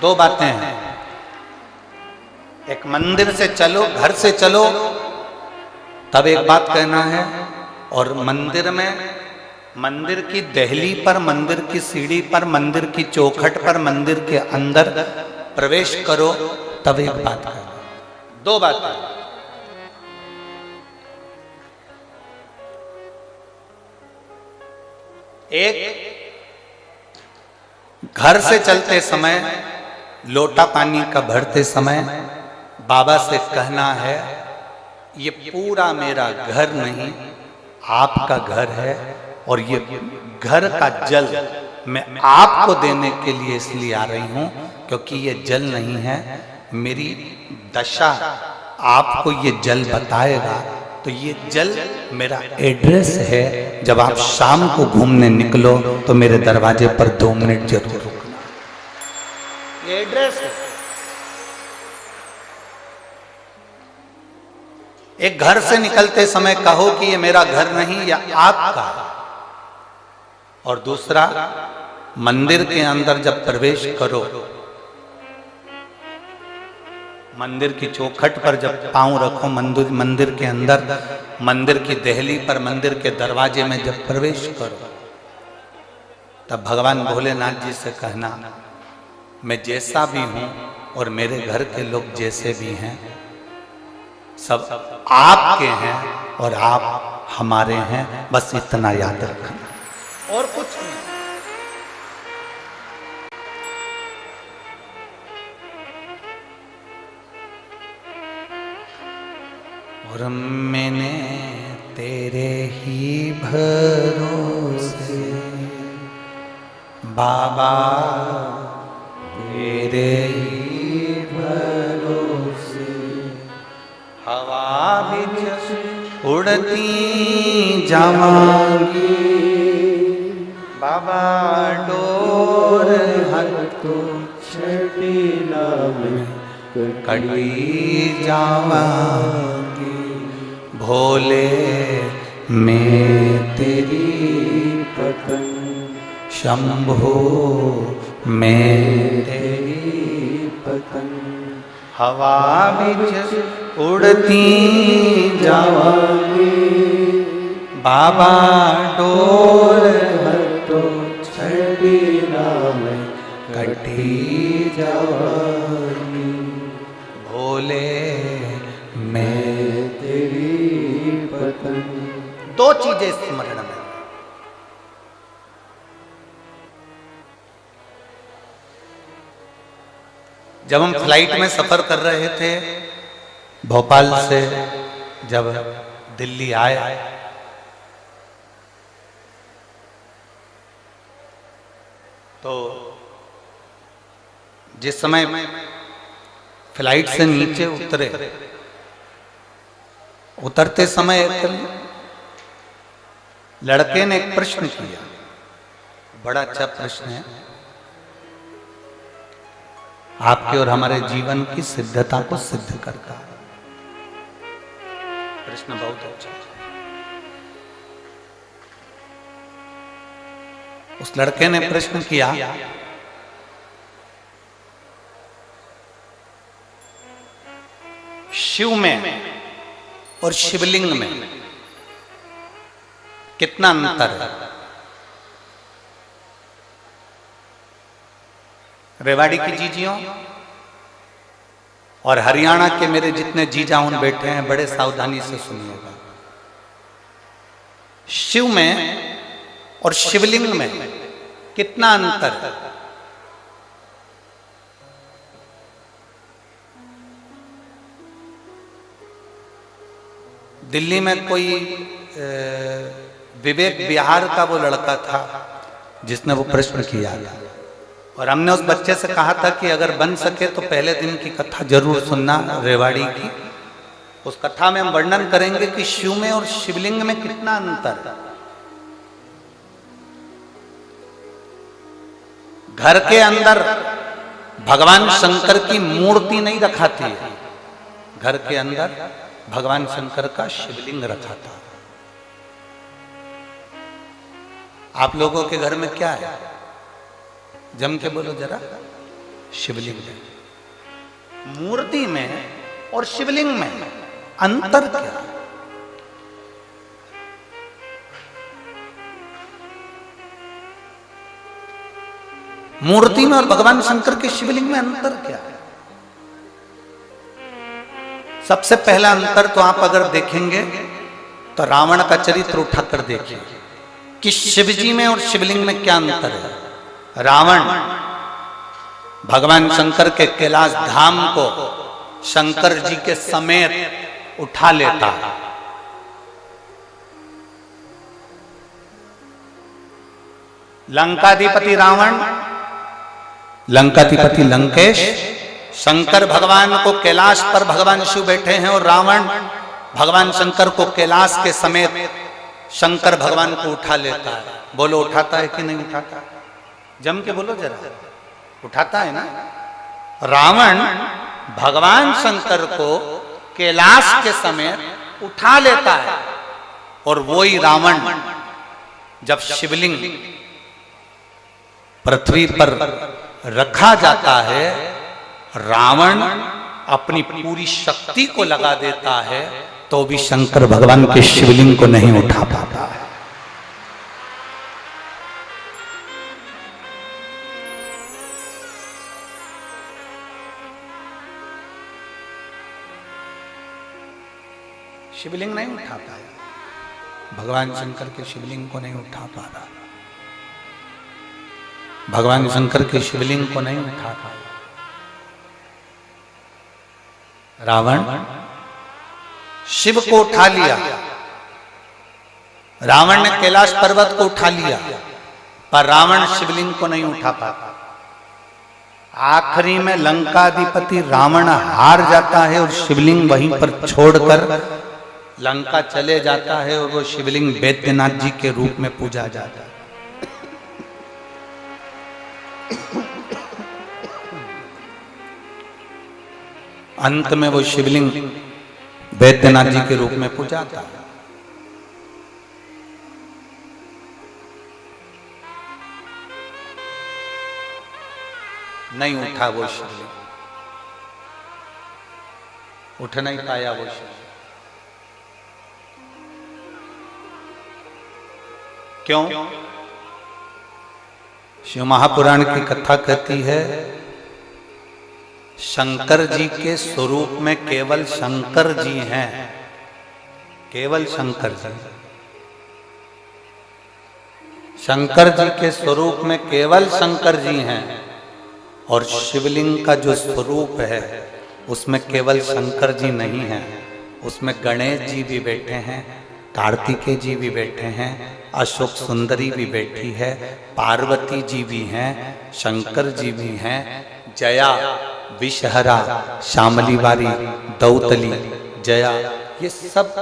दो बातें हैं, एक मंदिर से चलो, घर से चलो तब एक बात कहना है, और मंदिर में, मंदिर की दहली पर, मंदिर की सीढ़ी पर, मंदिर की चौखट पर, मंदिर के अंदर प्रवेश करो तब एक बात कहना। दो बातें। एक, घर से चलते समय लोटा पानी का भरते समय बाबा से कहना है ये पूरा मेरा घर नहीं, आपका घर है, और ये घर का जल मैं आपको देने के लिए इसलिए आ रही हूं क्योंकि ये जल नहीं है, मेरी दशा आपको ये जल बताएगा। तो ये जल मेरा एड्रेस है, जब आप शाम को घूमने निकलो तो मेरे दरवाजे पर 2 मिनट जरूर रुकना। ये एड्रेस है। एक घर से निकलते समय कहो कि ये मेरा घर नहीं, या आपका। और दूसरा, मंदिर के अंदर जब प्रवेश करो, मंदिर की चौखट पर जब पांव रखो, मंदिर के अंदर, मंदिर की दहली पर, मंदिर के दरवाजे में जब प्रवेश करो, तब भगवान भोलेनाथ जी से कहना मैं जैसा भी हूं और मेरे घर के लोग जैसे भी हैं, सब आपके हैं और आप हमारे हैं, बस इतना याद रखना और कुछ नहीं। और मैंने तेरे ही भरोसे बाबा, तेरे ही भरोसे हवा बिच उड़ती जावांगी, बाबा डोर हर तो छटीला में कटी जावांगी, भोले मैं तेरी पतंग, शंभो मैं तेरी पतंग, हवा बिच उड़ती जावांगी, बाबा डोर हर तो छड़ीला में कटी जावांगी, भोले मैं तेरी पतंग। दो चीजें स्मरण में। जब हम फ्लाइट में सफर कर रहे थे, भोपाल से जब दिल्ली आए, तो जिस समय फ्लाइट से नीचे उतरते समय एक लड़के ने एक प्रश्न किया, बड़ा अच्छा प्रश्न है, आपके और हमारे जीवन की सिद्धता को सिद्ध करता है। प्रश्न बहुत अच्छा है। उस लड़के ने प्रश्न किया, शिव में और शिवलिंग में कितना अंतर है? रेवाड़ी की जीजियों और हरियाणा के मेरे जितने जीजाउन बैठे हैं, बड़े सावधानी से सुनिएगा। शिव में और शिवलिंग में कितना अंतर है? दिल्ली में कोई विवेक बिहार का वो लड़का था जिसने वो प्रश्न किया था, और हमने उस बच्चे से कहा था कि अगर बन सके तो पहले दिन की कथा जरूर सुनना रेवाड़ी की। उस कथा में हम वर्णन करेंगे कि शिव में और शिवलिंग में कितना अंतर है। घर के अंदर भगवान शंकर की मूर्ति नहीं रखाती है, घर के अंदर भगवान शंकर का शिवलिंग रखा था। आप लोगों के घर में क्या है? जम के बोलो जरा। शिवलिंग है। मूर्ति में और शिवलिंग में अंतर क्या है? मूर्ति में और भगवान शंकर के शिवलिंग में अंतर क्या है? सबसे पहला अंतर तो आप अगर देखेंगे तो रावण का चरित्र उठाकर देखिए कि शिवजी में और शिवलिंग में क्या अंतर है। रावण भगवान शंकर के कैलाश धाम को शंकर जी के समेत उठा लेता है। लंकाधिपति रावण, लंकाधिपति लंकेश, शंकर भगवान को कैलाश पर भगवान शिव बैठे हैं और रावण भगवान शंकर को कैलाश के समेत शंकर भगवान को उठा लेता है। बोलो उठाता है कि नहीं उठाता? जम के बोलो जरा। उठाता है ना? रावण भगवान शंकर को कैलाश के समेत उठा लेता है, और वही रावण जब शिवलिंग पृथ्वी पर रखा जाता है, रावण अपनी पूरी शक्ति को लगा देता है तो भी शंकर भगवान के शिवलिंग को नहीं उठा पाता है। शिवलिंग नहीं उठा पाया, भगवान शंकर के शिवलिंग को नहीं उठा पा रहा, भगवान शंकर के शिवलिंग को नहीं उठा पाया। रावण शिव को उठा लिया, रावण ने कैलाश पर्वत को उठा लिया, पर रावण शिवलिंग को नहीं उठा पाता। आखिरी में लंकाधिपति रावण हार जाता है और शिवलिंग वहीं पर छोड़कर लंका चले जाता है, और वो शिवलिंग वैद्यनाथ जी के रूप में पूजा जाता है। अंत में वो शिवलिंग वैद्यनाथ जी के रूप में पूजाता है। नहीं उठा वो शिवलिंग, उठ नहीं पाया वो शिवलिंग। क्यों? शिव महापुराण की कथा कहती है शंकर जी के स्वरूप में केवल शंकर जी हैं, केवल शंकर जी। शंकर जी के स्वरूप में केवल शंकर जी हैं, और शिवलिंग का जो स्वरूप है उसमें केवल शंकर जी नहीं हैं, उसमें गणेश जी भी बैठे हैं, कार्तिकेय जी भी बैठे हैं, अशोक सुंदरी भी बैठी है, पार्वती जी भी हैं, शंकर जी भी हैं, जया, विषहरा, श्यामली बारी, दौतली, जया, ये सब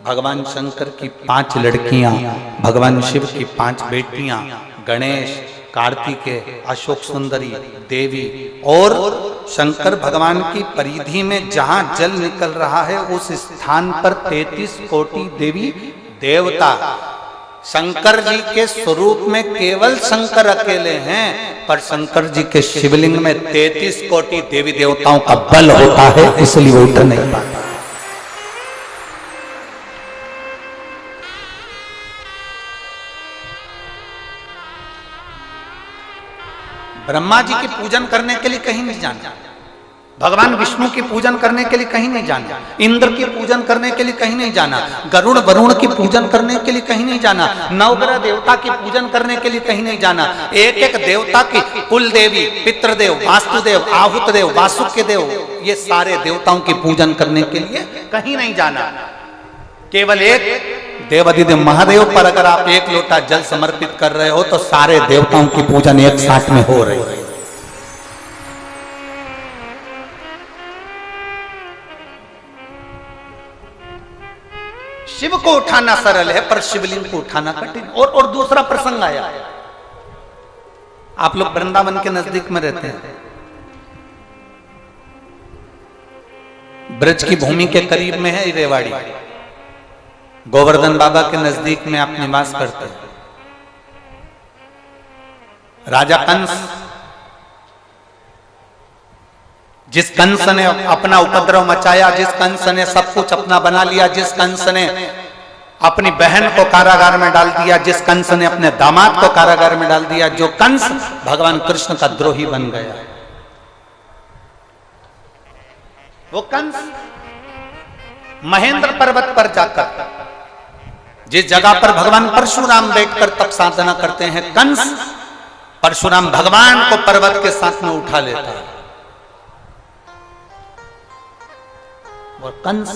भगवान शंकर की 5 लड़कियां, भगवान शिव की 5 बेटियां, गणेश, कार्तिकेय, अशोक सुंदरी, देवी, और शंकर भगवान की परिधि में जहां जल निकल रहा है उस स्थान पर 33 कोटि देवी देवता। शंकर जी के स्वरूप में केवल शंकर अकेले हैं, पर शंकर जी के शिवलिंग में 33 कोटि देवी देवताओं का बल होता है, इसलिए वो उतर नहीं पाता। ब्रह्मा जी की पूजन करने के लिए कहीं नहीं जाना, भगवान विष्णु की पूजन करने के लिए कहीं नहीं जाना, इंद्र की पूजन करने के लिए कहीं नहीं जाना, गरुड़ वरुण की पूजन करने के लिए कहीं नहीं जाना, नवग्रह देवता की पूजन करने के लिए कहीं नहीं जाना, एक एक देवता की, कुल देवी, पितृदेव, वास्तुदेव, आहुतदेव, वासुकी देव, ये सारे देवताओं की पूजन करने के लिए कहीं नहीं जाना। केवल एक देवाधिदेव महादेव पर अगर आप 1 लोटा जल समर्पित कर रहे हो तो सारे देवताओं की पूजन एक साथ में हो रही है। शिव को उठाना सरल है, पर शिवलिंग को उठाना कठिन। और दूसरा प्रसंग आया, आप लोग वृंदावन के नजदीक में रहते हैं, ब्रज की भूमि के करीब में है रेवाड़ी, गोवर्धन बाबा के नजदीक में आप निवास करते हैं। राजा कंस, जिस कंस ने अपना उपद्रव मचाया, जिस कंस ने सब कुछ अपना बना लिया, जिस कंस ने अपनी बहन को कारागार में डाल दिया, जिस कंस ने अपने दामाद को कारागार में डाल दिया, जो कंस भगवान कृष्ण का द्रोही बन गया, वो कंस महेंद्र पर्वत पर जाकर, जिस जगह पर भगवान परशुराम बैठकर तप साधना करते हैं, कंस परशुराम भगवान को पर्वत के साथ में उठा लेता है। वो कंस,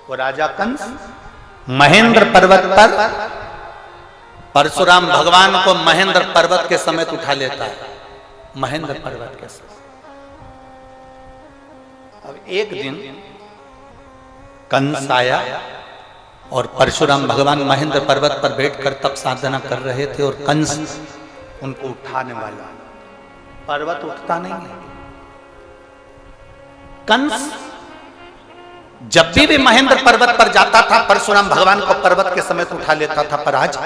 वो राजा कंस महेंद्र पर्वत पर परशुराम भगवान को महेंद्र पर्वत के समेत उठा लेता है, महेंद्र पर्वत के समेत। अब एक दिन कंस आया और परशुराम भगवान महेंद्र पर्वत पर बैठकर तप साधना कर रहे थे, और कंस उनको उठाने वाला, पर्वत उठता नहीं है। कंस जब भी महेंद्र पर्वत पर जाता था, परशुराम भगवान को पर्वत के समेत उठा लेता था, पर आज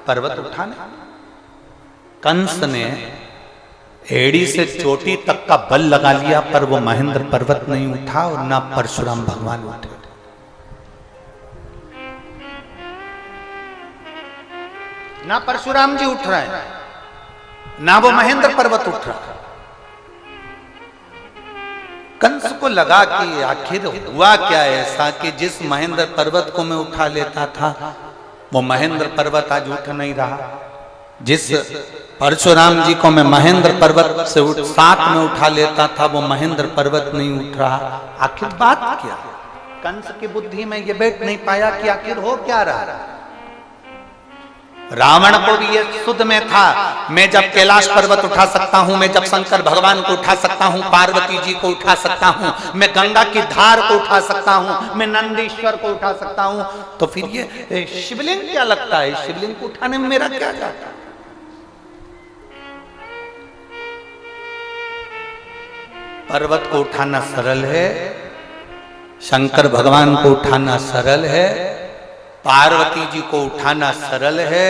पर्वत उठा नहीं। कंस ने एड़ी से चोटी तक का बल लगा लिया, पर वो महेंद्र पर्वत नहीं उठा और ना परशुराम भगवान उठे। ना परशुराम जी उठ रहे हैं, ना वो महेंद्र पर्वत उठ रहा। कंस को लगा कि आखिर हुआ क्या ऐसा कि जिस महेंद्र पर्वत को मैं उठा लेता था वो महेंद्र पर्वत आज उठ नहीं रहा, जिस परशुराम जी को मैं महेंद्र पर्वत से साथ में उठा लेता था वो महेंद्र पर्वत नहीं उठ रहा। आखिर बात क्या? कंस की बुद्धि में ये बैठ नहीं पाया कि आखिर हो क्या रहा। रावण को भी ये सुध में था, मैं जब कैलाश पर्वत उठा सकता हूं, मैं जब शंकर भगवान को उठा सकता हूं, पार्वती जी को उठा सकता हूं, मैं गंगा की धार को उठा सकता हूं, मैं नंदीश्वर को उठा सकता हूं, तो फिर ये शिवलिंग क्या लगता है, शिवलिंग को उठाने में मेरा क्या जाता। पर्वत को उठाना सरल है, शंकर भगवान को उठाना सरल है, पार्वती जी को उठाना सरल है,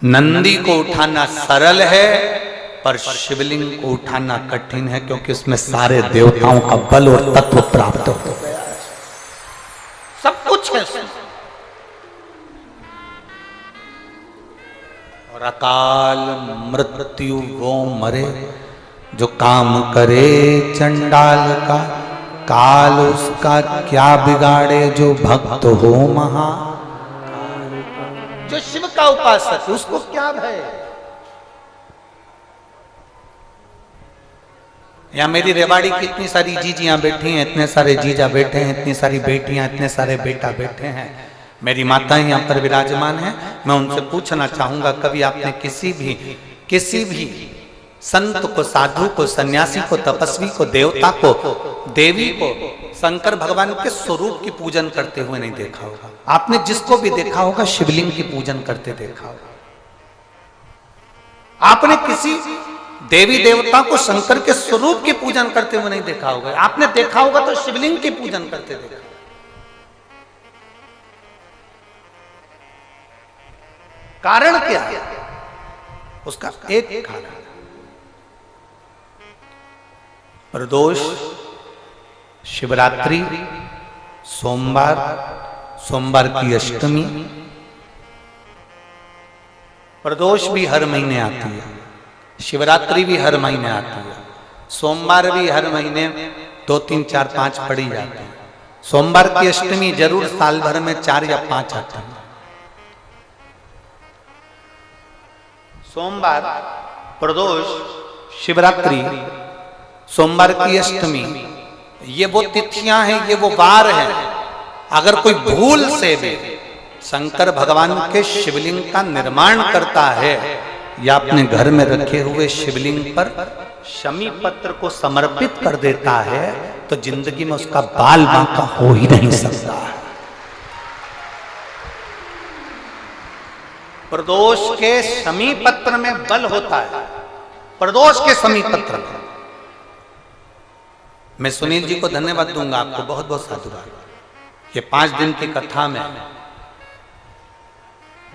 नंदी को उठाना सरल है, पर शिवलिंग को उठाना कठिन है, क्योंकि उसमें सारे देवताओं का बल और तत्व प्राप्त हो गया है, सब कुछ है। और अकाल मृत्यु वो मरे जो काम करे चंडाल का, काल उसका क्या बिगाड़े जो भक्त हो महा। जो शिव का उपासक है उसको क्या भय। या मेरी रेवाड़ी की इतनी सारी जीजियां बैठी हैं, इतने सारे जीजा बैठे हैं, इतनी सारी बेटियां, इतने सारे बेटा बैठे हैं, मेरी माताएं यहाँ पर विराजमान हैं। मैं उनसे पूछना चाहूंगा, कभी आपने किसी भी संत को, साधु को, सन्यासी को, तपस्वी को, देवता को, देवी को शंकर भगवान के स्वरूप की पूजन करते हुए नहीं देखा होगा? आपने जिसको भी देखा होगा शिवलिंग की पूजन करते देखा होगा। आपने किसी देवी देवता को शंकर के स्वरूप की पूजन करते हुए नहीं देखा होगा। आपने देखा होगा तो शिवलिंग की पूजन करते देखा। कारण क्या है? उसका एक कारण, प्रदोष, शिवरात्रि, सोमवार की अष्टमी। प्रदोष भी हर महीने आती है, शिवरात्रि भी हर महीने आती है, सोमवार भी हर महीने 2, 3, 4, 5 पड़ी जाती है। सोमवार की अष्टमी जरूर साल भर में 4 या 5 आती है। सोमवार, प्रदोष, शिवरात्रि, सोमवार की अष्टमी, ये वो तिथियां हैं, ये वो वार हैं। अगर कोई भूल से भी शंकर भगवान के शिवलिंग का निर्माण करता है या अपने घर में रखे हुए शिवलिंग पर शमी पत्र को समर्पित कर देता है, तो जिंदगी में उसका बाल बांका हो ही नहीं सकता है। प्रदोष के शमी पत्र में बल होता है। प्रदोष के शमी पत्र में मैं सुनील जी को धन्यवाद दूंगा, आपको बहुत बहुत साधुवाद। ये 5 दिन की कथा में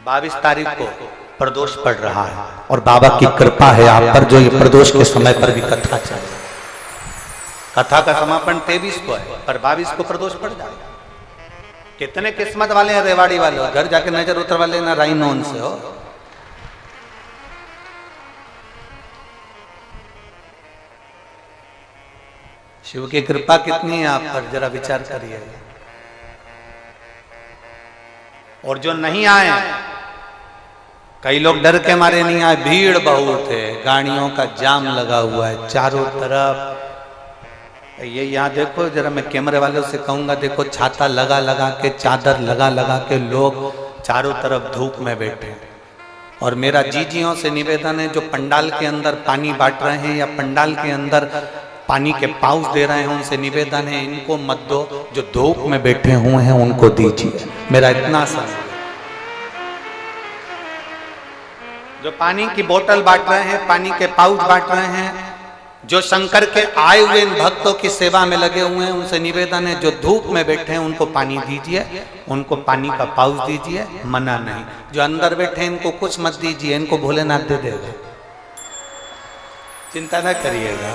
22 तारीख को प्रदोष पड़ रहा है और बाबा की कृपा है आप पर, जो ये प्रदोष के समय पर भी कथा चल रही। कथा का समापन 23 को है, पर 22 को प्रदोष पड़ जाएगा। कितने किस्मत वाले हैं रेवाड़ी वाले, घर जाके नजर उतरवा लेना राइनोन से हो। शिव की कृपा कितनी है आप पर, जरा विचार करिए। और जो नहीं आए, कई लोग डर के मारे नहीं आए, भीड़ बहुत है, गाड़ियों का जाम लगा हुआ है चारों तरफ। ये यहाँ देखो, जरा मैं कैमरे वालों से कहूंगा, देखो छाता लगा लगा के, चादर लगा लगा के लोग चारों तरफ धूप में बैठे। और मेरा जीजियों से निवेदन है, जो पंडाल के अंदर पानी बांट रहे हैं या पंडाल के अंदर पानी के पाउच दे रहे हैं, उनसे निवेदन है इनको मत दो, जो धूप में बैठे हुए हैं उनको दीजिए। मेरा इतना सा, जो पानी की बोतल बांट रहे हैं, पानी के पाउच बांट रहे हैं, जो शंकर के आए हुए इन भक्तों की सेवा में लगे हुए हैं, उनसे निवेदन है जो धूप में बैठे हैं उनको पानी दीजिए, उनको पानी का पाउच दीजिए, मना नहीं। जो अंदर बैठे हैं इनको कुछ मत दीजिए, इनको भोलेनाथ दे देगा, चिंता न करिएगा।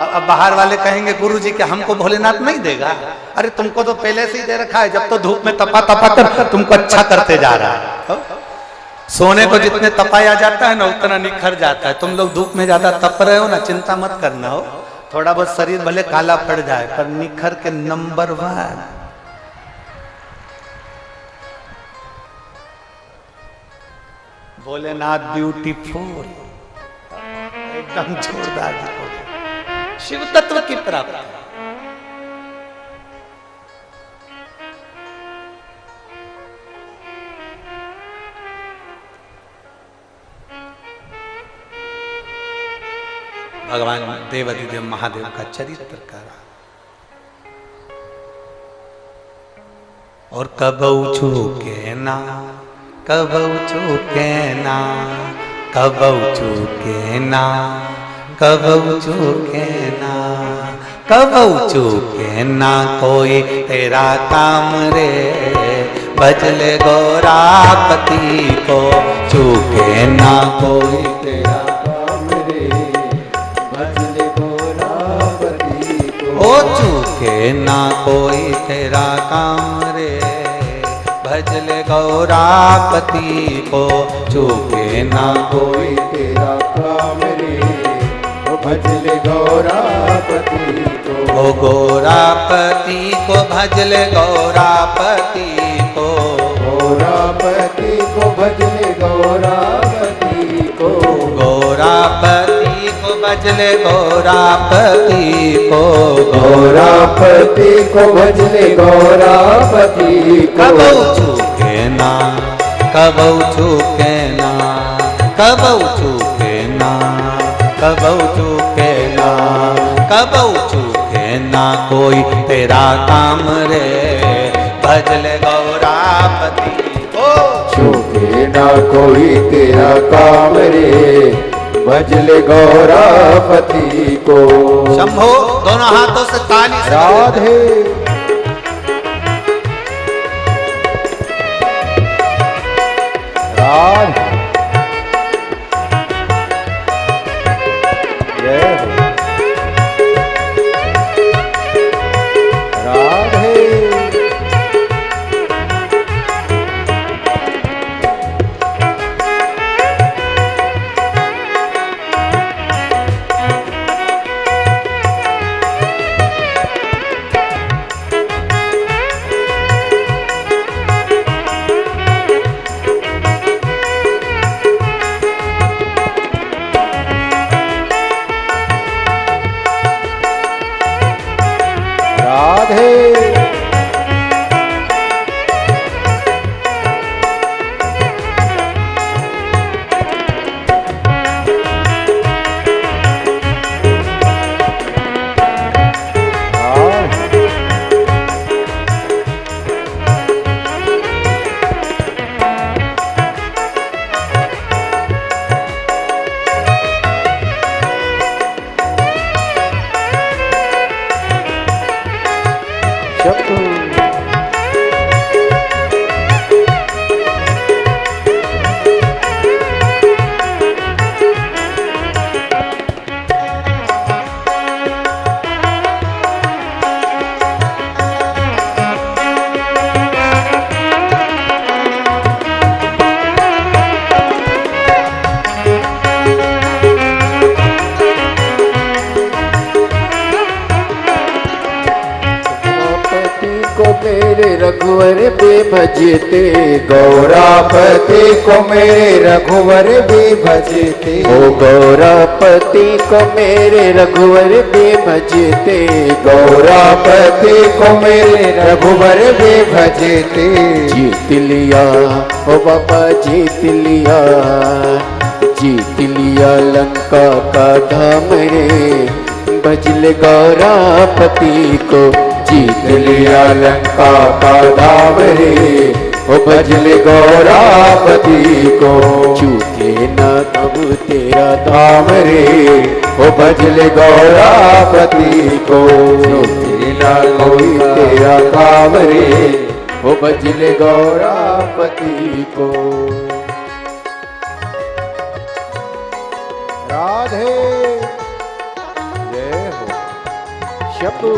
अब बाहर वाले कहेंगे गुरुजी कि हमको भोलेनाथ नहीं देगा। अरे तुमको तो पहले से ही दे रखा है, जब तो धूप में तपा तपा कर तुमको अच्छा करते जा रहा है। सोने को जितने तपाया जाता है ना, उतना निखर जाता है। तुम लोग धूप में ज्यादा तप रहे हो ना, चिंता मत करना हो, थोड़ा बहुत शरीर भले काला पड़ जाए पर निखर के नंबर 1। भोलेनाथ ब्यूटीफुल, एकदम जोरदार दिखोगे। शिव तत्व की प्राप्ति, भगवान देवाधिदेव महादेव का चरित्र करा। और कबऊ चूके ना, कबऊ चूके ना, कबऊ चूके ना, कबऊ चूके ना, कबऊ चूके ना कोई तेरा काम रे, भजले गौरापति को चूके ना कोई तेरा काम रे, भजले गौरापति को। ओ चूके ना कोई तेरा काम रे, भजले गौरापति को, चूके ना कोई तेरा काम रे, भजले गौरापति को। ओ गौरापति को भजले गौरापति को, गौरापति को भजले गौरापति को, गौरापति को भज भजले गौरापति को, गौरापति को भजले गौरापति को। कबहु चूके ना, कबहु चूके ना, कबहु चूके ना, कबहु चूके ना, कबहु चूके ना कोई तेरा काम रे, भजले गौरापति को। चूके ना कोई तेरा काम रे, भजले गौरापति को। शंभो दोनों हाथों से ताली से राधे राधे जय हो राधे। रघुवर भी भजते, गौरापति को मेरे रघुवर भी भजते। ओ गौरापति को मेरे रघुवर भी भजते, गौरापति को मेरे रघुवर भी भजते। जीत लिया ओ बाबा जीत लिया, जीत लिया लंका का धाम रे, भजले गौरापति को। जीत लिया लंका का धाम रे, ओ भजले गौरापति को। चूके न तब तेरा धाम रे, ओ भजले गौरापति को। चूके न कोई तेरा काम रे, ओ भजले गौरापति को। राधे जय हो शंभू।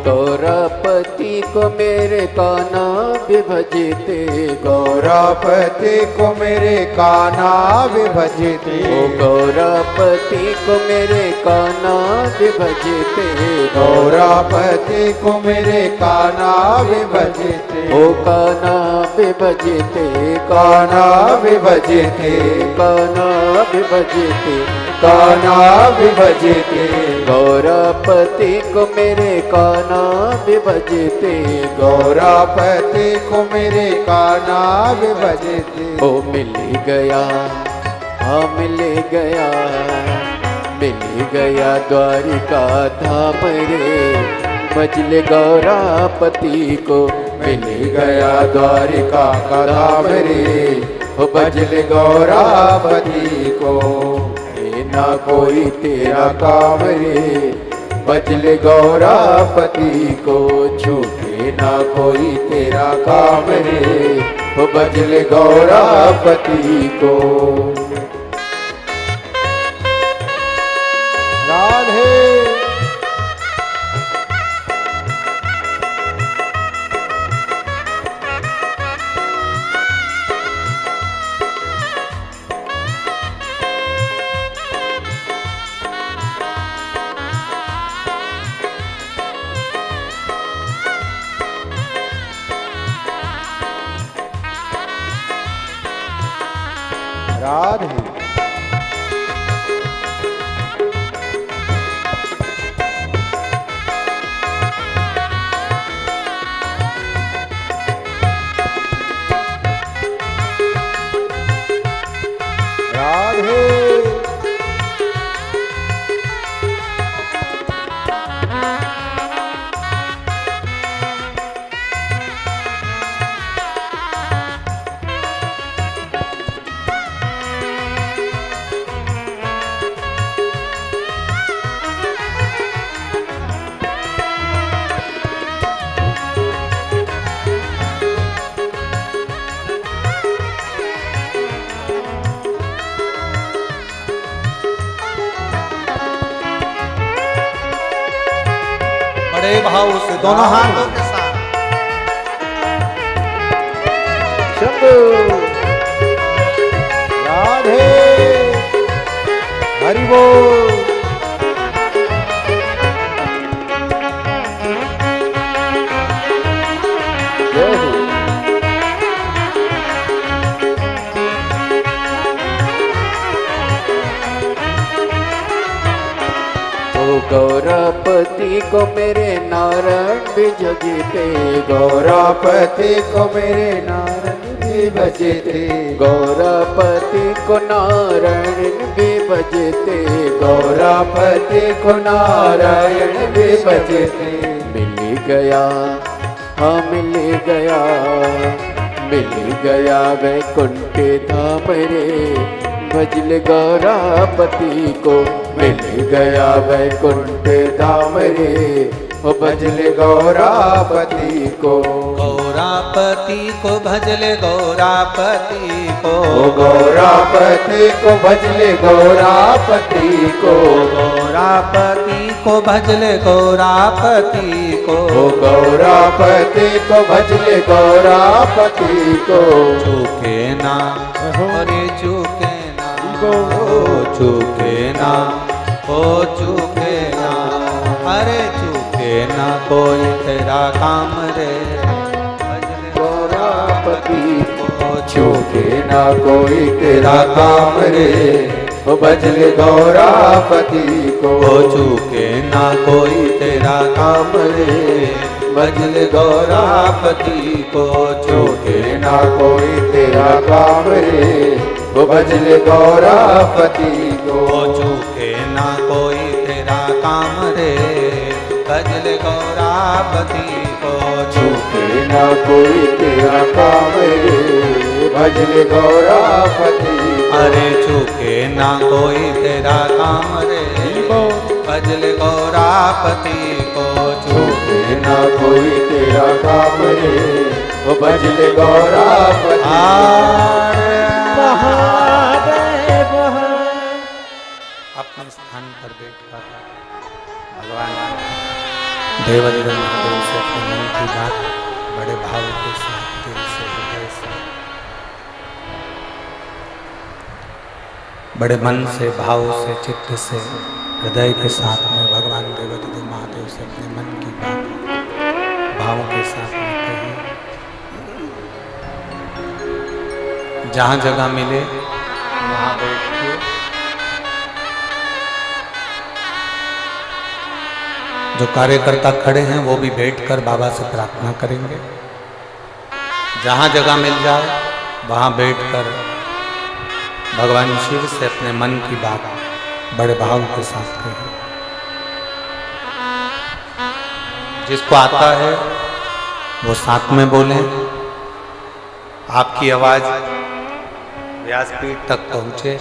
गौरापति को मेरे कान्हा भी भजते, गौरापति को मेरे कान्हा भी भजते। ओ गौरापति को मेरे कान्हा भी भजते, गौरापति को मेरे कान्हा भी भजते। ओ कान्हा भी भजते, कान्हा भी भजते, कान्हा भी भजते, कान्हा भी भजते। गौरापति को मेरे कान्हा भी भजते, भजते गौरापति को मेरे कान्हा भी भजते। ओ मिल गया, हाँ मिल गया, मिल गया द्वारिका धाम रे, भजले गौरापति को मिल गया द्वारिका का धाम रे, ओ भजले गौरापति को। ये ना कोई तेरा काम रे, भजले गौरापति को, छूटे ना कोई तेरा काम रे, ओ भजले गौरापति को। राधे राधे बड़े भाव से दोनों हाथों के साथ शंभू राधे हरि बोल। जय हो। गौरापति को मेरे नारायण भी जगते, गौरापति को मेरे नारायण भी भजते, गौरापति को नारायण भी भजते, गौरापति को नारायण भी भजते। मिल गया, हाँ मिल गया, मिल गया वैकुंठ धाम रे, भजले गौरापति को मिल गया वैकुंठ धाम रे, ओ भजले गौरापति को। गौरापति को भजले गौरापति को, गौरापति को भजले गौरापति को, गौरापति को भजले गौरापति को, गौरापति को भजले गौरापति को। चूके ना अरे चूके ना, ओ चूके ना, ओ चूके ना, अरे चूके ना कोई तेरा काम रे, गौरापति को चूके ना कोई तेरा काम रे, ओ भजले गौरापति को। चूके ना कोई तेरा काम रे, भजले गौरापति को। चूके ना कोई तेरा काम रे, ओ भजले गौरापति को। चूके ना कोई तेरा काम रे, भजले गौरापति को। चूके ना कोई तेरा काम रे, भजले गौरापति। अरे चूके ना कोई तेरा काम रे, भजले गौरापति को। चूके ना कोई तेरा काम रे, ओ भजले गौरापति। अपने स्थान पर बैठकर भगवान देवाधिदेव महादेव से अपने मन की बात बड़े भाव के साथ, दिल से, हृदय से, बड़े मन से, भाव से, चित्त से, हृदय के साथ में भगवान देवाधिदेव महादेव से अपने मन की बात भाव के साथ में कही। जहाँ जगह मिले वहाँ बैठिए। जो कार्यकर्ता खड़े हैं वो भी बैठकर बाबा से प्रार्थना करेंगे। जहाँ जगह मिल जाए वहाँ बैठकर भगवान शिव से अपने मन की बात बड़े भाव के साथ कहें। जिसको आता है वो साथ में बोलें। आपकी आवाज व्यासपीठ तक पहुंचे।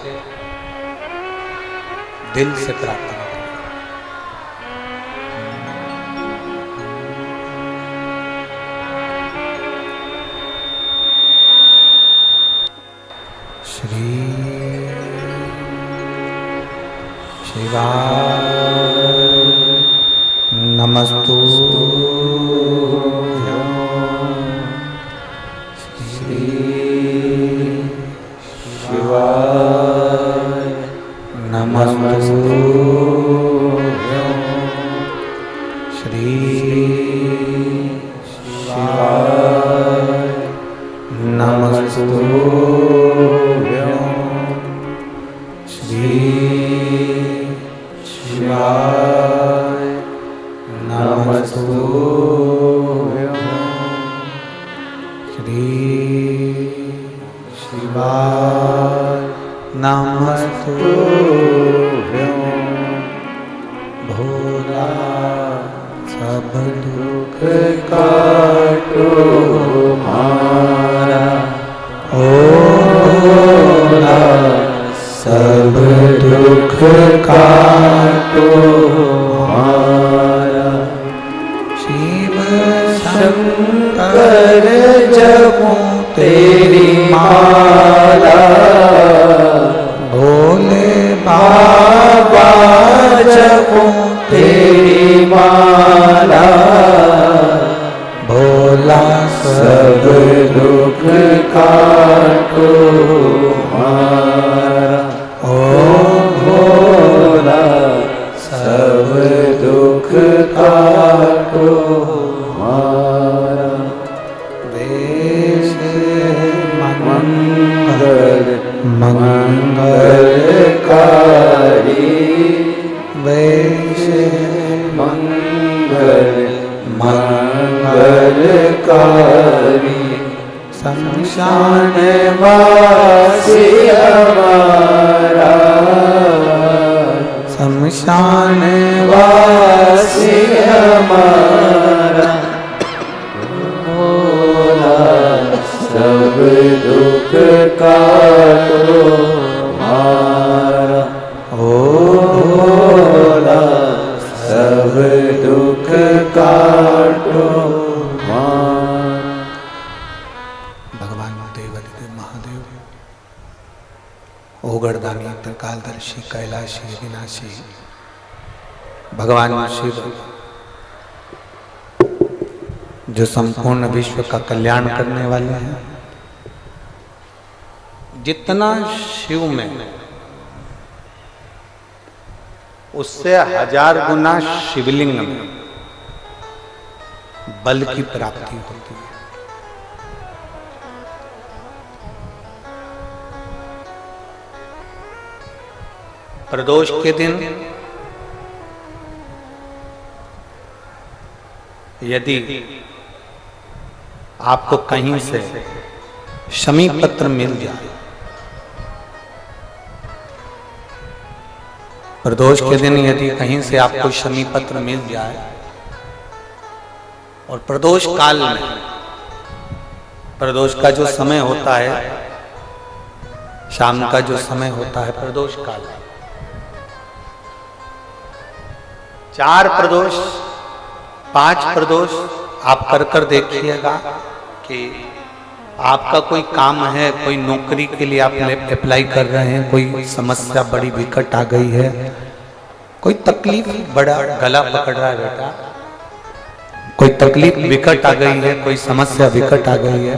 दिल से प्रार्थना करें। श्री शिवाय नमस्तु। श्री शिवाय नमस्तु। श्री शिवाय नमस्तु। श्री शिवाय नमस्तु। श्री शिवाय नमस्तु। भोला सब दुख काटो हमारा। ओ भोला सब दुख काटो हमारा। शिव शंकर जपो तेरी माला। भोले बाबा जपो तेरी माला। भोला सब दुख काटो हमारा। ओ भोला सब दुख काटो हमारा। देश मंगल मंगलकारी देश मंगल मंगलकारी। शमशान वासी हमारा। शमशान वासी हमारा। भोला सब दुख काटो हमारा। ओ भोला सब दुख काटो हमारा। भगवान देवादिदेव महादेव ओगरदानी त्रिकालदर्शी कैलाशी विनाशी भगवान शिव जो संपूर्ण विश्व का कल्याण करने वाले हैं। जितना शिव में उससे 1000 गुना शिवलिंग में बल की प्राप्ति होती है। प्रदोष के दिन यदि आपको कहीं से शमी पत्र मिल जाए, प्रदोष के दिन यदि कहीं से आपको शमी पत्र मिल जाए और प्रदोष काल में, प्रदोष का जो समय होता है, शाम का जो समय होता है प्रदोष काल, 4 प्रदोष 5 प्रदोष आप कर देखिएगा कि आपका कोई काम है, कोई नौकरी के लिए आप अप्लाई कर रहे हैं, कोई समस्या बड़ी विकट आ गई है, कोई तकलीफ बड़ा गला पकड़ रहा है बेटा, कोई तकलीफ विकट आ गई है, कोई समस्या विकट आ गई है,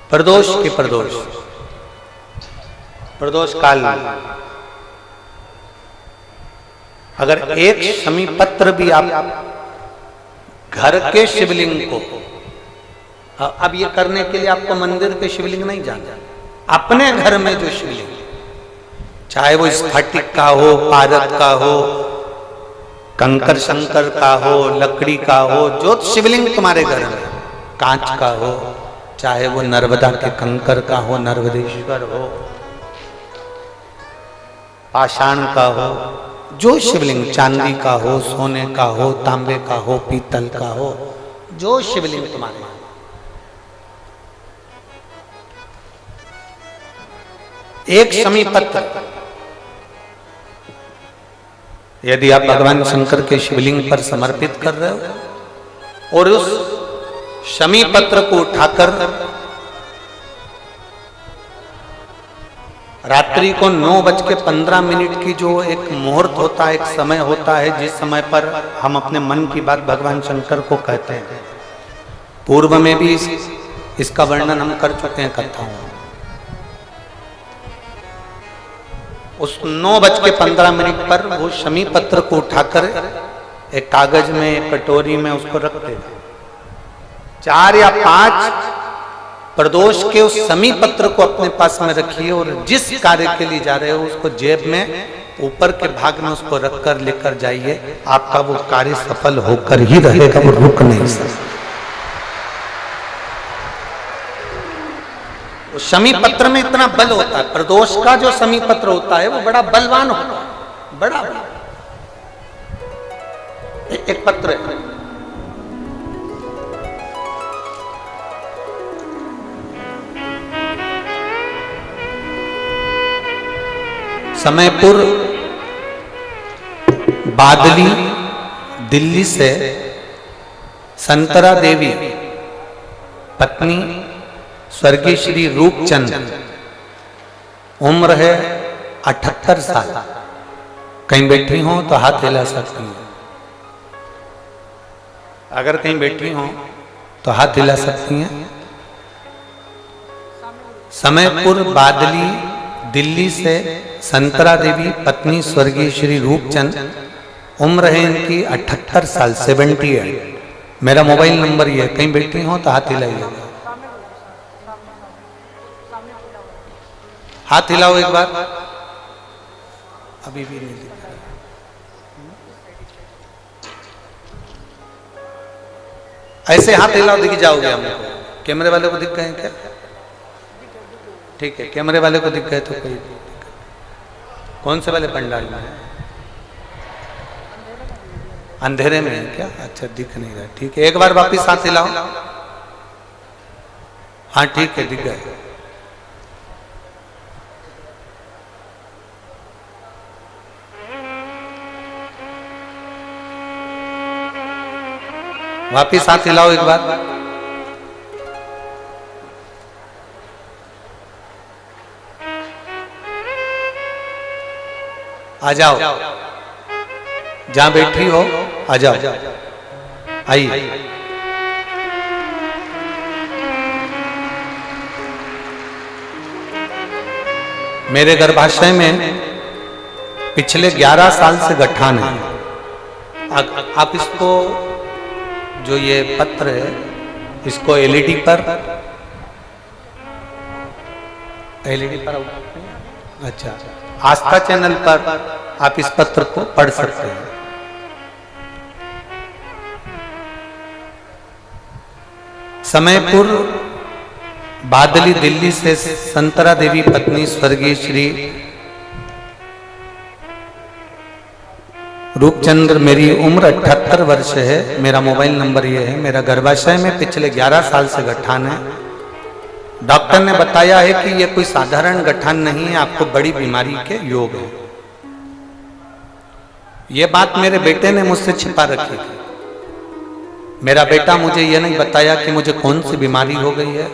प्रदोष के प्रदोष काल अगर एक शमी पत्र भी आप घर के शिवलिंग को, अब ये करने के लिए आपको मंदिर के शिवलिंग नहीं जाना, अपने घर में जो शिवलिंग, चाहे वो स्फटिक का हो, पारद का हो, कंकर शंकर का हो, लकड़ी का हो, जो शिवलिंग तुम्हारे घर में, कांच का हो, चाहे वो नर्मदा के कंकर का हो, नर्मदेश्वर हो, पाषाण का हो, जो शिवलिंग, चांदी का हो, सोने का हो, तांबे का हो, पीतल का हो, जो शिवलिंग तुम्हारे, एक शमी पत्र यदि आप भगवान शंकर के शिवलिंग पर समर्पित कर रहे हो और उस शमी पत्र को उठाकर रात्रि को 9:15 की जो एक मुहूर्त होता है, एक समय होता है, जिस समय पर हम अपने मन की बात भगवान शंकर को कहते हैं, पूर्व में भी इसका वर्णन हम कर चुके हैं कथाओं में। उस 9:15 पर वो शमी पत्र को उठाकर एक कागज में, एक कटोरी में उसको रखते हैं। 4 या 5 प्रदोष के उस शमी पत्र को अपने पास में रखिए और जिस कार्य के लिए जा रहे हो उसको जेब में ऊपर के भाग में उसको रखकर लेकर जाइए। आपका वो कार्य सफल होकर ही रहेगा, वो रुक नहीं सकता। शमी पत्र में इतना बल होता है, प्रदोष का जो शमी पत्र होता है वो बड़ा बलवान होता है, बड़ा एक पत्र है। समयपुर बादली दिल्ली से संतरा देवी पत्नी स्वर्गीय श्री रूपचंद, उम्र है 78 साल। कहीं बैठी हो तो हाथ हिला सकती हैं, अगर कहीं बैठी हो तो हाथ हिला सकती हैं। समयपुर बादली दिल्ली से संतरा देवी पत्नी स्वर्गीय श्री रूपचंद, उम्र है इनकी 78 साल, 78। मेरा मोबाइल नंबर ये है, कहीं बैठी हो तो हाथ हिलाइए, हाथ हिलाओ एक बार। अभी भी नहीं दिख रहा, ऐसे हाथ हिलाओ, दिख जाओगे हमको। कैमरे वाले को दिख गए क्या? ठीक है, कैमरे वाले को दिख गए तो कोई। कौन से वाले पंडाल में है? अंधेरे में है क्या? अच्छा, दिख नहीं रहा। ठीक है, एक बार वापिस हाथ हिलाओ। हाँ ठीक है, दिख गए। वापिस हाथ हिलाओ एक बार। आ जाओ, जहां बैठी हो आ जाओ, आइए। मेरे गर्भाशय में पिछले 11 साल से गठान है। आप इसको, जो ये पत्र है, इसको एलईडी पर अच्छा, आस्था चैनल पर आप इस पत्र को पढ़ सकते हैं। समयपुर बादली दिल्ली से संतरा देवी पत्नी स्वर्गीय श्री रूपचंद्र, मेरी उम्र 78 वर्ष है। मेरा मोबाइल नंबर ये है। मेरा गर्भाशय में पिछले 11 साल से गठान है। डॉक्टर ने बताया है कि यह कोई साधारण गठान नहीं है, आपको बड़ी बीमारी के योग है। यह बात मेरे बेटे ने मुझसे छिपा रखी थी। मेरा बेटा मुझे यह नहीं बताया कि मुझे कौन सी बीमारी हो गई है।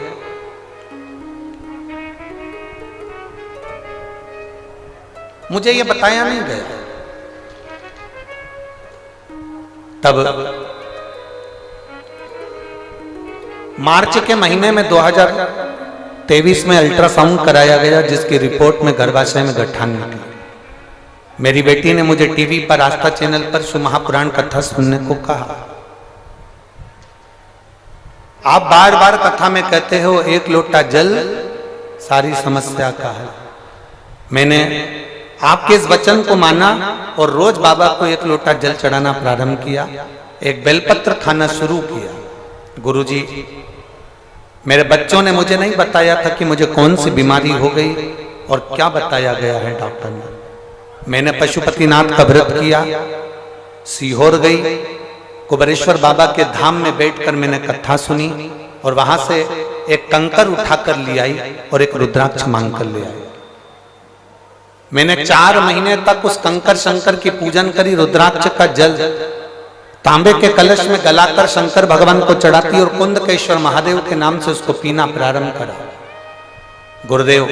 मुझे यह बताया नहीं गया। तब मार्च के महीने में 2023 में अल्ट्रासाउंड कराया गया, जिसकी रिपोर्ट में गर्भाशय में गठान निकली। मेरी बेटी ने मुझे टीवी पर आस्था चैनल पर शिव महापुराण कथा सुनने को कहा। आप बार बार कथा में कहते हो 1 लोटा जल सारी समस्या का है। मैंने आपके इस वचन को माना और रोज बाबा को एक लोटा जल चढ़ाना प्रारंभ किया, एक बेलपत्र खाना शुरू किया। गुरुजी, मेरे बच्चों ने मुझे नहीं बताया था कि मुझे कौन सी बीमारी हो गई और क्या बताया गया है डॉक्टर ने। मैंने पशुपतिनाथ का व्रत किया, सीहोर गई, कुबेरेश्वर बाबा के धाम में बैठकर मैंने कथा सुनी और वहां से एक कंकर उठाकर ले आई और एक रुद्राक्ष मांग कर ले आई। मैंने 4 महीने तक उस कंकर शंकर की पूजन करी। रुद्राक्ष का जल तांबे के कलश में गलाकर शंकर भगवान को चढ़ाती और कुंदकेश्वर महादेव के नाम से उसको पीना प्रारंभ करा। गुरुदेव,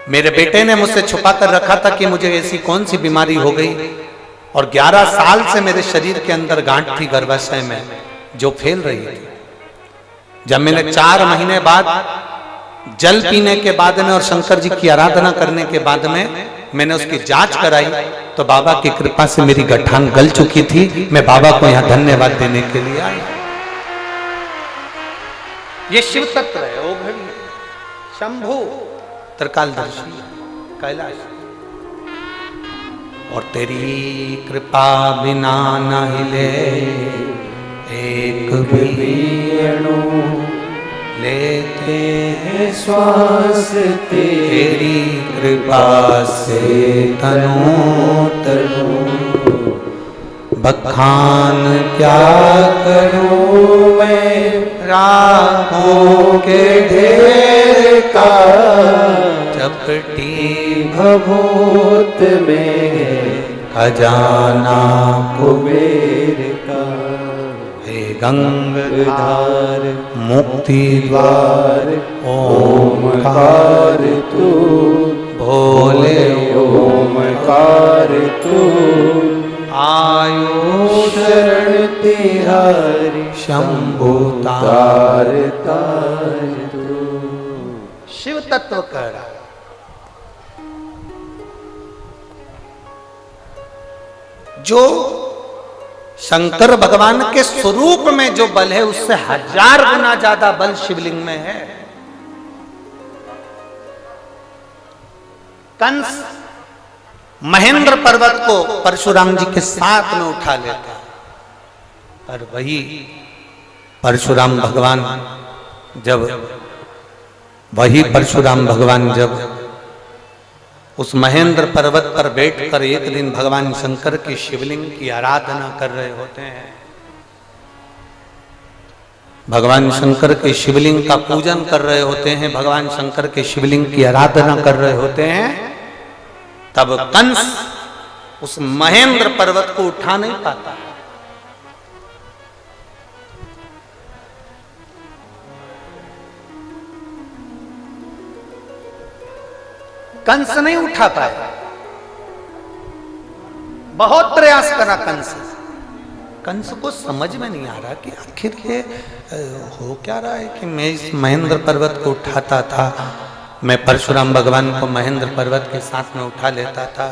मेरे बेटे ने मुझसे छुपा कर रखा था कि मुझे ऐसी कौन सी बीमारी हो गई और 11 साल से मेरे शरीर के अंदर गांठ थी गर्भाशय में जो फैल रही थी। जब मैंने 4 महीने बाद जल पीने के बाद में और शंकर जी की आराधना करने के बाद में मैंने उसकी जांच कराई तो बाबा की कृपा से मेरी गठान गल चुकी थी। मैं बाबा को यहां धन्यवाद देने के लिए आया। ये शिव तत्व है, ओ घड़ी शंभु त्रिकालदर्शी कैलाश। और तेरी कृपा बिना न हिले एक भी अणु, लेते हैं श्वास तेरी कृपा से तनु तनु। बखान क्या करूं मैं राहों के ढेर का, चपटी भभूत में खजाना कुबेर का। हे गंगाधार मुक्ति द्वार ओमकार तू, भोले ओमकार तू। आयु शरण तिहारी शंभु तार तार तू। शिव तत्व कर जो शंकर भगवान के स्वरूप में जो बल है उससे 1000 गुना ज्यादा बल शिवलिंग में है। कंस महेंद्र पर्वत को परशुराम जी के साथ में उठा लेता, पर वही परशुराम भगवान जब उस महेंद्र पर्वत पर बैठकर एक दिन भगवान शंकर की शिवलिंग की आराधना कर रहे होते हैं, भगवान शंकर के शिवलिंग का पूजन कर रहे होते हैं, भगवान शंकर के शिवलिंग की आराधना कर रहे होते हैं, तब कंस उस महेंद्र पर्वत को उठा नहीं पाता। कंस नहीं उठा पाया, बहुत प्रयास करा कंस। कंस को समझ में नहीं आ रहा कि आखिर ये हो क्या रहा है कि मैं इस महेंद्र पर्वत को उठाता था, मैं परशुराम भगवान को महेंद्र पर्वत के साथ में उठा लेता था,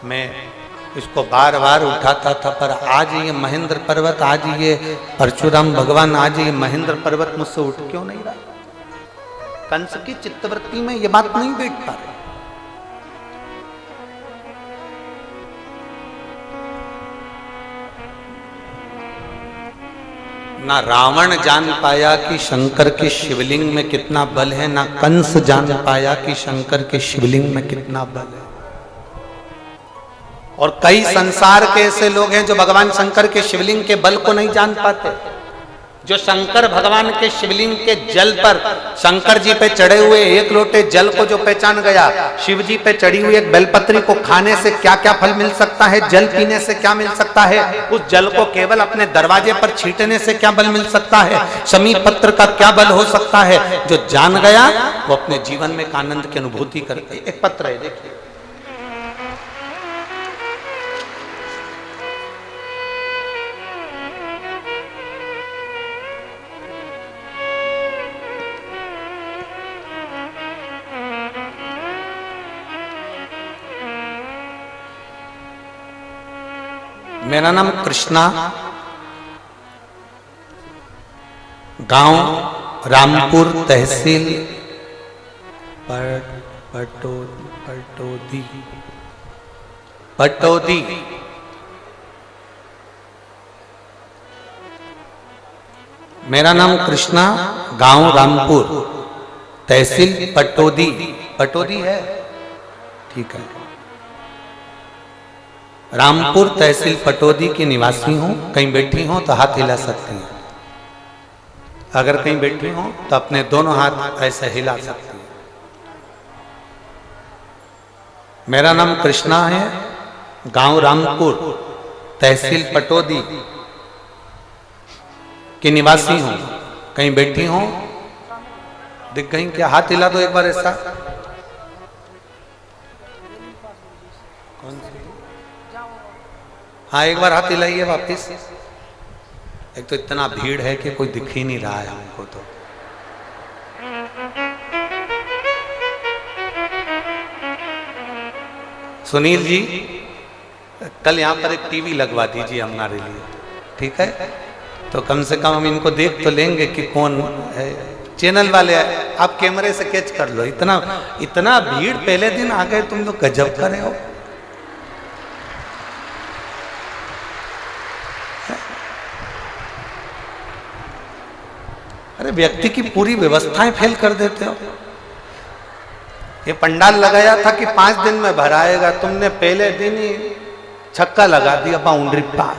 मैं इसको बार बार उठाता था, पर आज ये महेंद्र पर्वत, आज ये परशुराम भगवान, आज ये महेंद्र पर्वत मुझसे उठ क्यों नहीं रहा। कंस की चित्तवृत्ति में ये बात नहीं देख पा रहे। ना रावण जान पाया कि शंकर के शिवलिंग में कितना बल है, ना कंस जान पाया कि शंकर के शिवलिंग में कितना बल है। और कई संसार के ऐसे लोग हैं जो भगवान शंकर के शिवलिंग के बल को नहीं जान पाते। जो शंकर भगवान के शिवलिंग के जल पर, शंकर जी पे चढ़े हुए एक लोटे जल को जो पहचान गया, शिव जी पे चढ़ी हुई एक बेलपत्री को खाने से क्या क्या फल मिल सकता है, जल पीने से क्या मिल सकता है, उस जल को केवल अपने दरवाजे पर छींटने से क्या बल मिल सकता है, शमी पत्र का क्या बल हो सकता है, जो जान गया वो अपने जीवन में एक आनंद की अनुभूति करता है। एक पत्र है, देखिए, मेरा नाम कृष्णा, गांव रामपुर, तहसील पटोद पटौदी, पटौदी। मेरा नाम कृष्णा, गांव रामपुर, तहसील पटौदी। पटौदी है, ठीक है। रामपुर तहसील पटौदी की निवासी हूं। कहीं बैठी हो तो हाथ हिला सकती हैं। अगर कहीं बैठी हो तो अपने दोनों हाथ ऐसे हिला सकती हैं। मेरा नाम कृष्णा है, गांव रामपुर, तहसील पटौदी की निवासी हूं। कहीं बैठी हो, दिख गई क्या? हाथ हिला दो एक बार ऐसा। कौन सी? हाँ, एक बार हाथ हिलाइए वापिस। एक तो इतना भीड़ है कि कोई दिख ही नहीं रहा है हमको। तो सुनील जी, कल यहाँ पर एक टीवी लगवा दीजिए हमारे लिए, ठीक है? तो कम से कम हम इनको देख तो लेंगे कि कौन है। चैनल वाले आप कैमरे से कैच कर लो। इतना इतना भीड़ पहले दिन आ गए, तुम लोग गजब कर रहे हो। अरे व्यक्ति की पूरी व्यवस्थाएं फेल कर देते हो। ये पंडाल लगाया था कि 5 दिन में भराएगा, तुमने पहले दिन ही छक्का लगा दिया, बाउंड्री पार।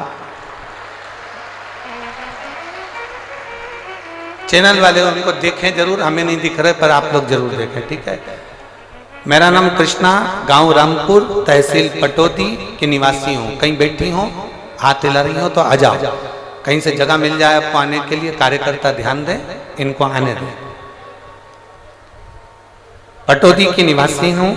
चैनल वाले उनको देखें जरूर, हमें नहीं दिख रहे पर आप लोग जरूर देखें, ठीक है? मेरा नाम कृष्णा, गांव रामपुर, तहसील पटौदी की निवासी हूँ। कहीं बैठी हो, हाथ हिला रही हो तो आ जाओ। कहीं से जगह मिल जाए आपको आने के लिए, कार्यकर्ता ध्यान दें, इनको आने दें। पटौदी की निवासी हूँ।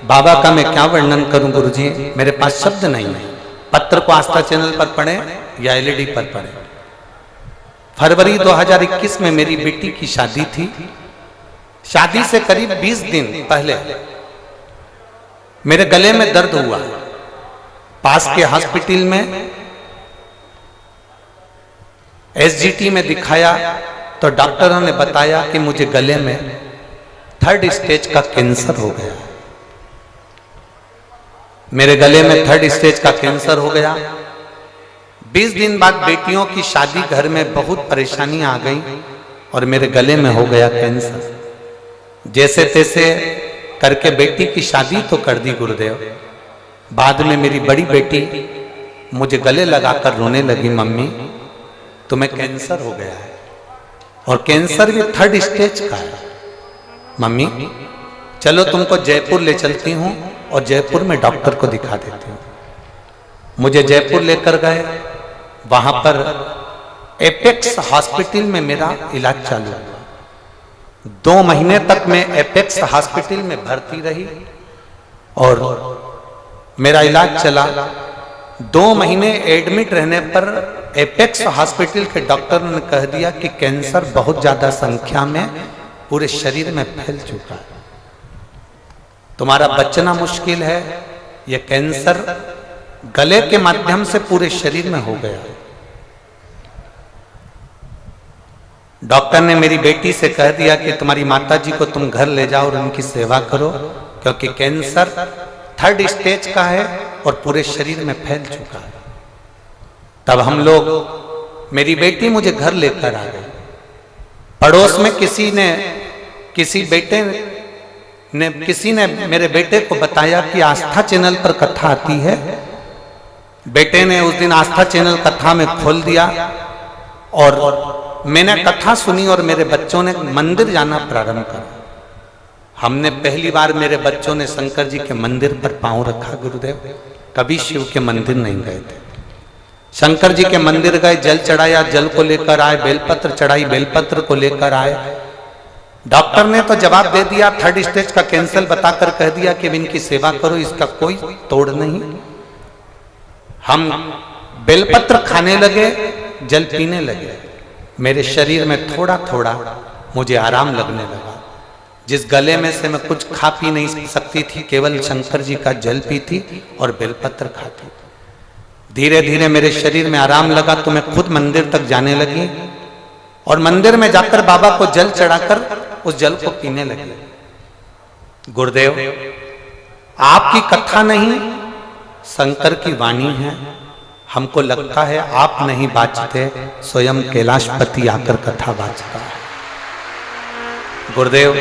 बाबा का मैं क्या वर्णन करूं गुरुजी, मेरे पास शब्द नहीं है। पत्र को आस्था चैनल पर पढ़ें या एलईडी पर पढ़ें। फरवरी 2021 में मेरी बेटी की शादी थी। शादी से करीब 20 दिन पहले मेरे गले में दर्द हुआ। पास के हॉस्पिटल में एसजीटी में दिखाया तो डॉक्टरों ने बताया कि मुझे गले में 3rd स्टेज का कैंसर हो गया। मेरे गले में 3rd स्टेज का कैंसर हो गया। 20 दिन बाद बेटियों की शादी, घर में बहुत परेशानी आ गई और मेरे गले में हो गया कैंसर। जैसे तैसे करके बेटी की शादी तो कर दी गुरुदेव। बाद में मेरी बड़ी बेटी मुझे गले लगाकर रोने लगी, मम्मी तुम्हें कैंसर हो गया है और कैंसर भी 3rd स्टेज का है। मम्मी चलो तुमको जयपुर ले चलती हूँ और जयपुर में डॉक्टर को दिखा देती हूँ। मुझे जयपुर लेकर गए। वहां पर एपेक्स हॉस्पिटल में मेरा इलाज चालू हुआ। 2 महीने तक मैं एपेक्स हॉस्पिटल में भर्ती रही और मेरा इलाज चला। 2 महीने एडमिट रहने पर एपेक्स हॉस्पिटल के डॉक्टर ने कह दिया कि कैंसर बहुत ज्यादा संख्या में पूरे शरीर में फैल चुका है, तुम्हारा बचना मुश्किल है। यह कैंसर गले के माध्यम से पूरे शरीर में हो गया। डॉक्टर ने मेरी बेटी से कह दिया कि तुम्हारी माताजी को तुम घर ले जाओ और उनकी सेवा करो, क्योंकि कैंसर 3rd स्टेज का है और पूरे शरीर में फैल चुका है। तब हम लोग, मेरी बेटी मुझे घर लेकर आ गई। पड़ोस में किसी ने मेरे बेटे को बताया कि आस्था चैनल पर कथा आती है। बेटे ने उस दिन आस्था चैनल कथा में खोल दिया और मैंने कथा सुनी और मेरे बच्चों ने मंदिर जाना प्रारंभ करा। हमने पहली बार, मेरे बच्चों ने शंकर जी के मंदिर पर पांव रखा गुरुदेव। कभी शिव के मंदिर नहीं गए थे। शंकर जी के मंदिर गए, जल चढ़ाया, जल को लेकर आए, बेलपत्र चढ़ाई, बेलपत्र को लेकर आए। डॉक्टर ने तो जवाब दे दिया, 3rd स्टेज का कैंसर बताकर कह दिया कि इनकी सेवा करो, इसका कोई तोड़ नहीं। हम बेलपत्र खाने लगे, जल पीने लगे। मेरे शरीर में थोड़ा थोड़ा मुझे आराम लगने लगा। जिस गले में से मैं कुछ खा पी नहीं सकती थी, केवल शंकर जी का जल पीती और बेलपत्र खाती। धीरे धीरे मेरे शरीर में आराम लगा तो मैं खुद मंदिर तक जाने लगी और मंदिर में जाकर बाबा को जल चढ़ाकर उस जल को पीने लगी। गुरुदेव, आपकी कथा नहीं, शंकर की वाणी है। हमको लगता है आप नहीं बाचते, स्वयं कैलाशपति आकर कथा बाचता है। गुरुदेव,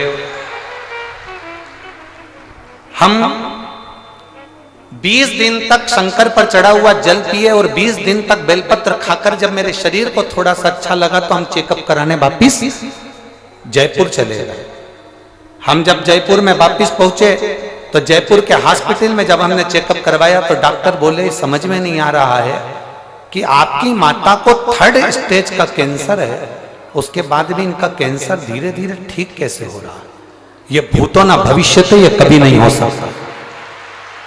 हम 20 दिन तक शंकर पर चढ़ा हुआ जल पिए और 20 दिन तक बेलपत्र खाकर जब मेरे शरीर को थोड़ा सा अच्छा लगा तो हम चेकअप कराने वापिस जयपुर चले गए। हम जब जयपुर में वापिस पहुंचे तो जयपुर के हॉस्पिटल में जब हमने चेकअप करवाया तो डॉक्टर बोले समझ में नहीं आ रहा है कि आपकी माता को 3rd स्टेज का कैंसर है, उसके बाद भी इनका कैंसर धीरे धीरे ठीक कैसे हो रहा है? ये भूतो ना भविष्य, तो ये कभी नहीं हो सकता।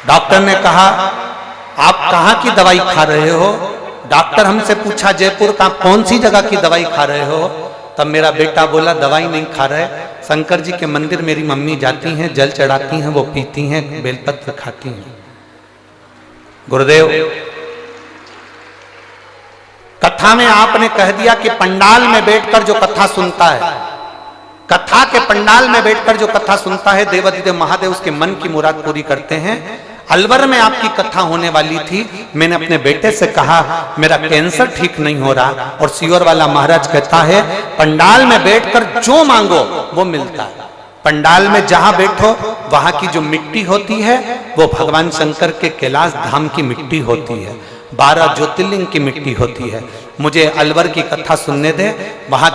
डॉक्टर ने कहा आप कहाँ की दवाई खा रहे हो? डॉक्टर हमसे पूछा जयपुर का कौन सी जगह की दवाई खा रहे हो? तब मेरा बेटा बोला दवाई नहीं खा रहे, शंकर जी के मंदिर मेरी मम्मी जाती हैं, जल चढ़ाती हैं, वो पीती हैं, बेलपत्र खाती हैं। गुरुदेव, कथा में आपने कह दिया कि पंडाल में बैठकर जो कथा सुनता है, कथा के पंडाल में बैठकर जो कथा सुनता है, देवाधिदेव महादेव उसके मन की मुराद पूरी करते हैं। अलवर में आपकी कथा होने वाली थी, मैंने अपने बेटे से कहा मेरा कैंसर ठीक नहीं हो रहा, और सियोर वाला महाराज कहता है पंडाल में बैठकर जो मांगो वो मिलता है। पंडाल में जहां बैठो वहां की जो मिट्टी होती है वो भगवान शंकर के कैलाश धाम की मिट्टी होती है, 12 ज्योतिर्लिंग की मिट्टी होती है। मुझे अलवर की कथा सुनने दे, वहां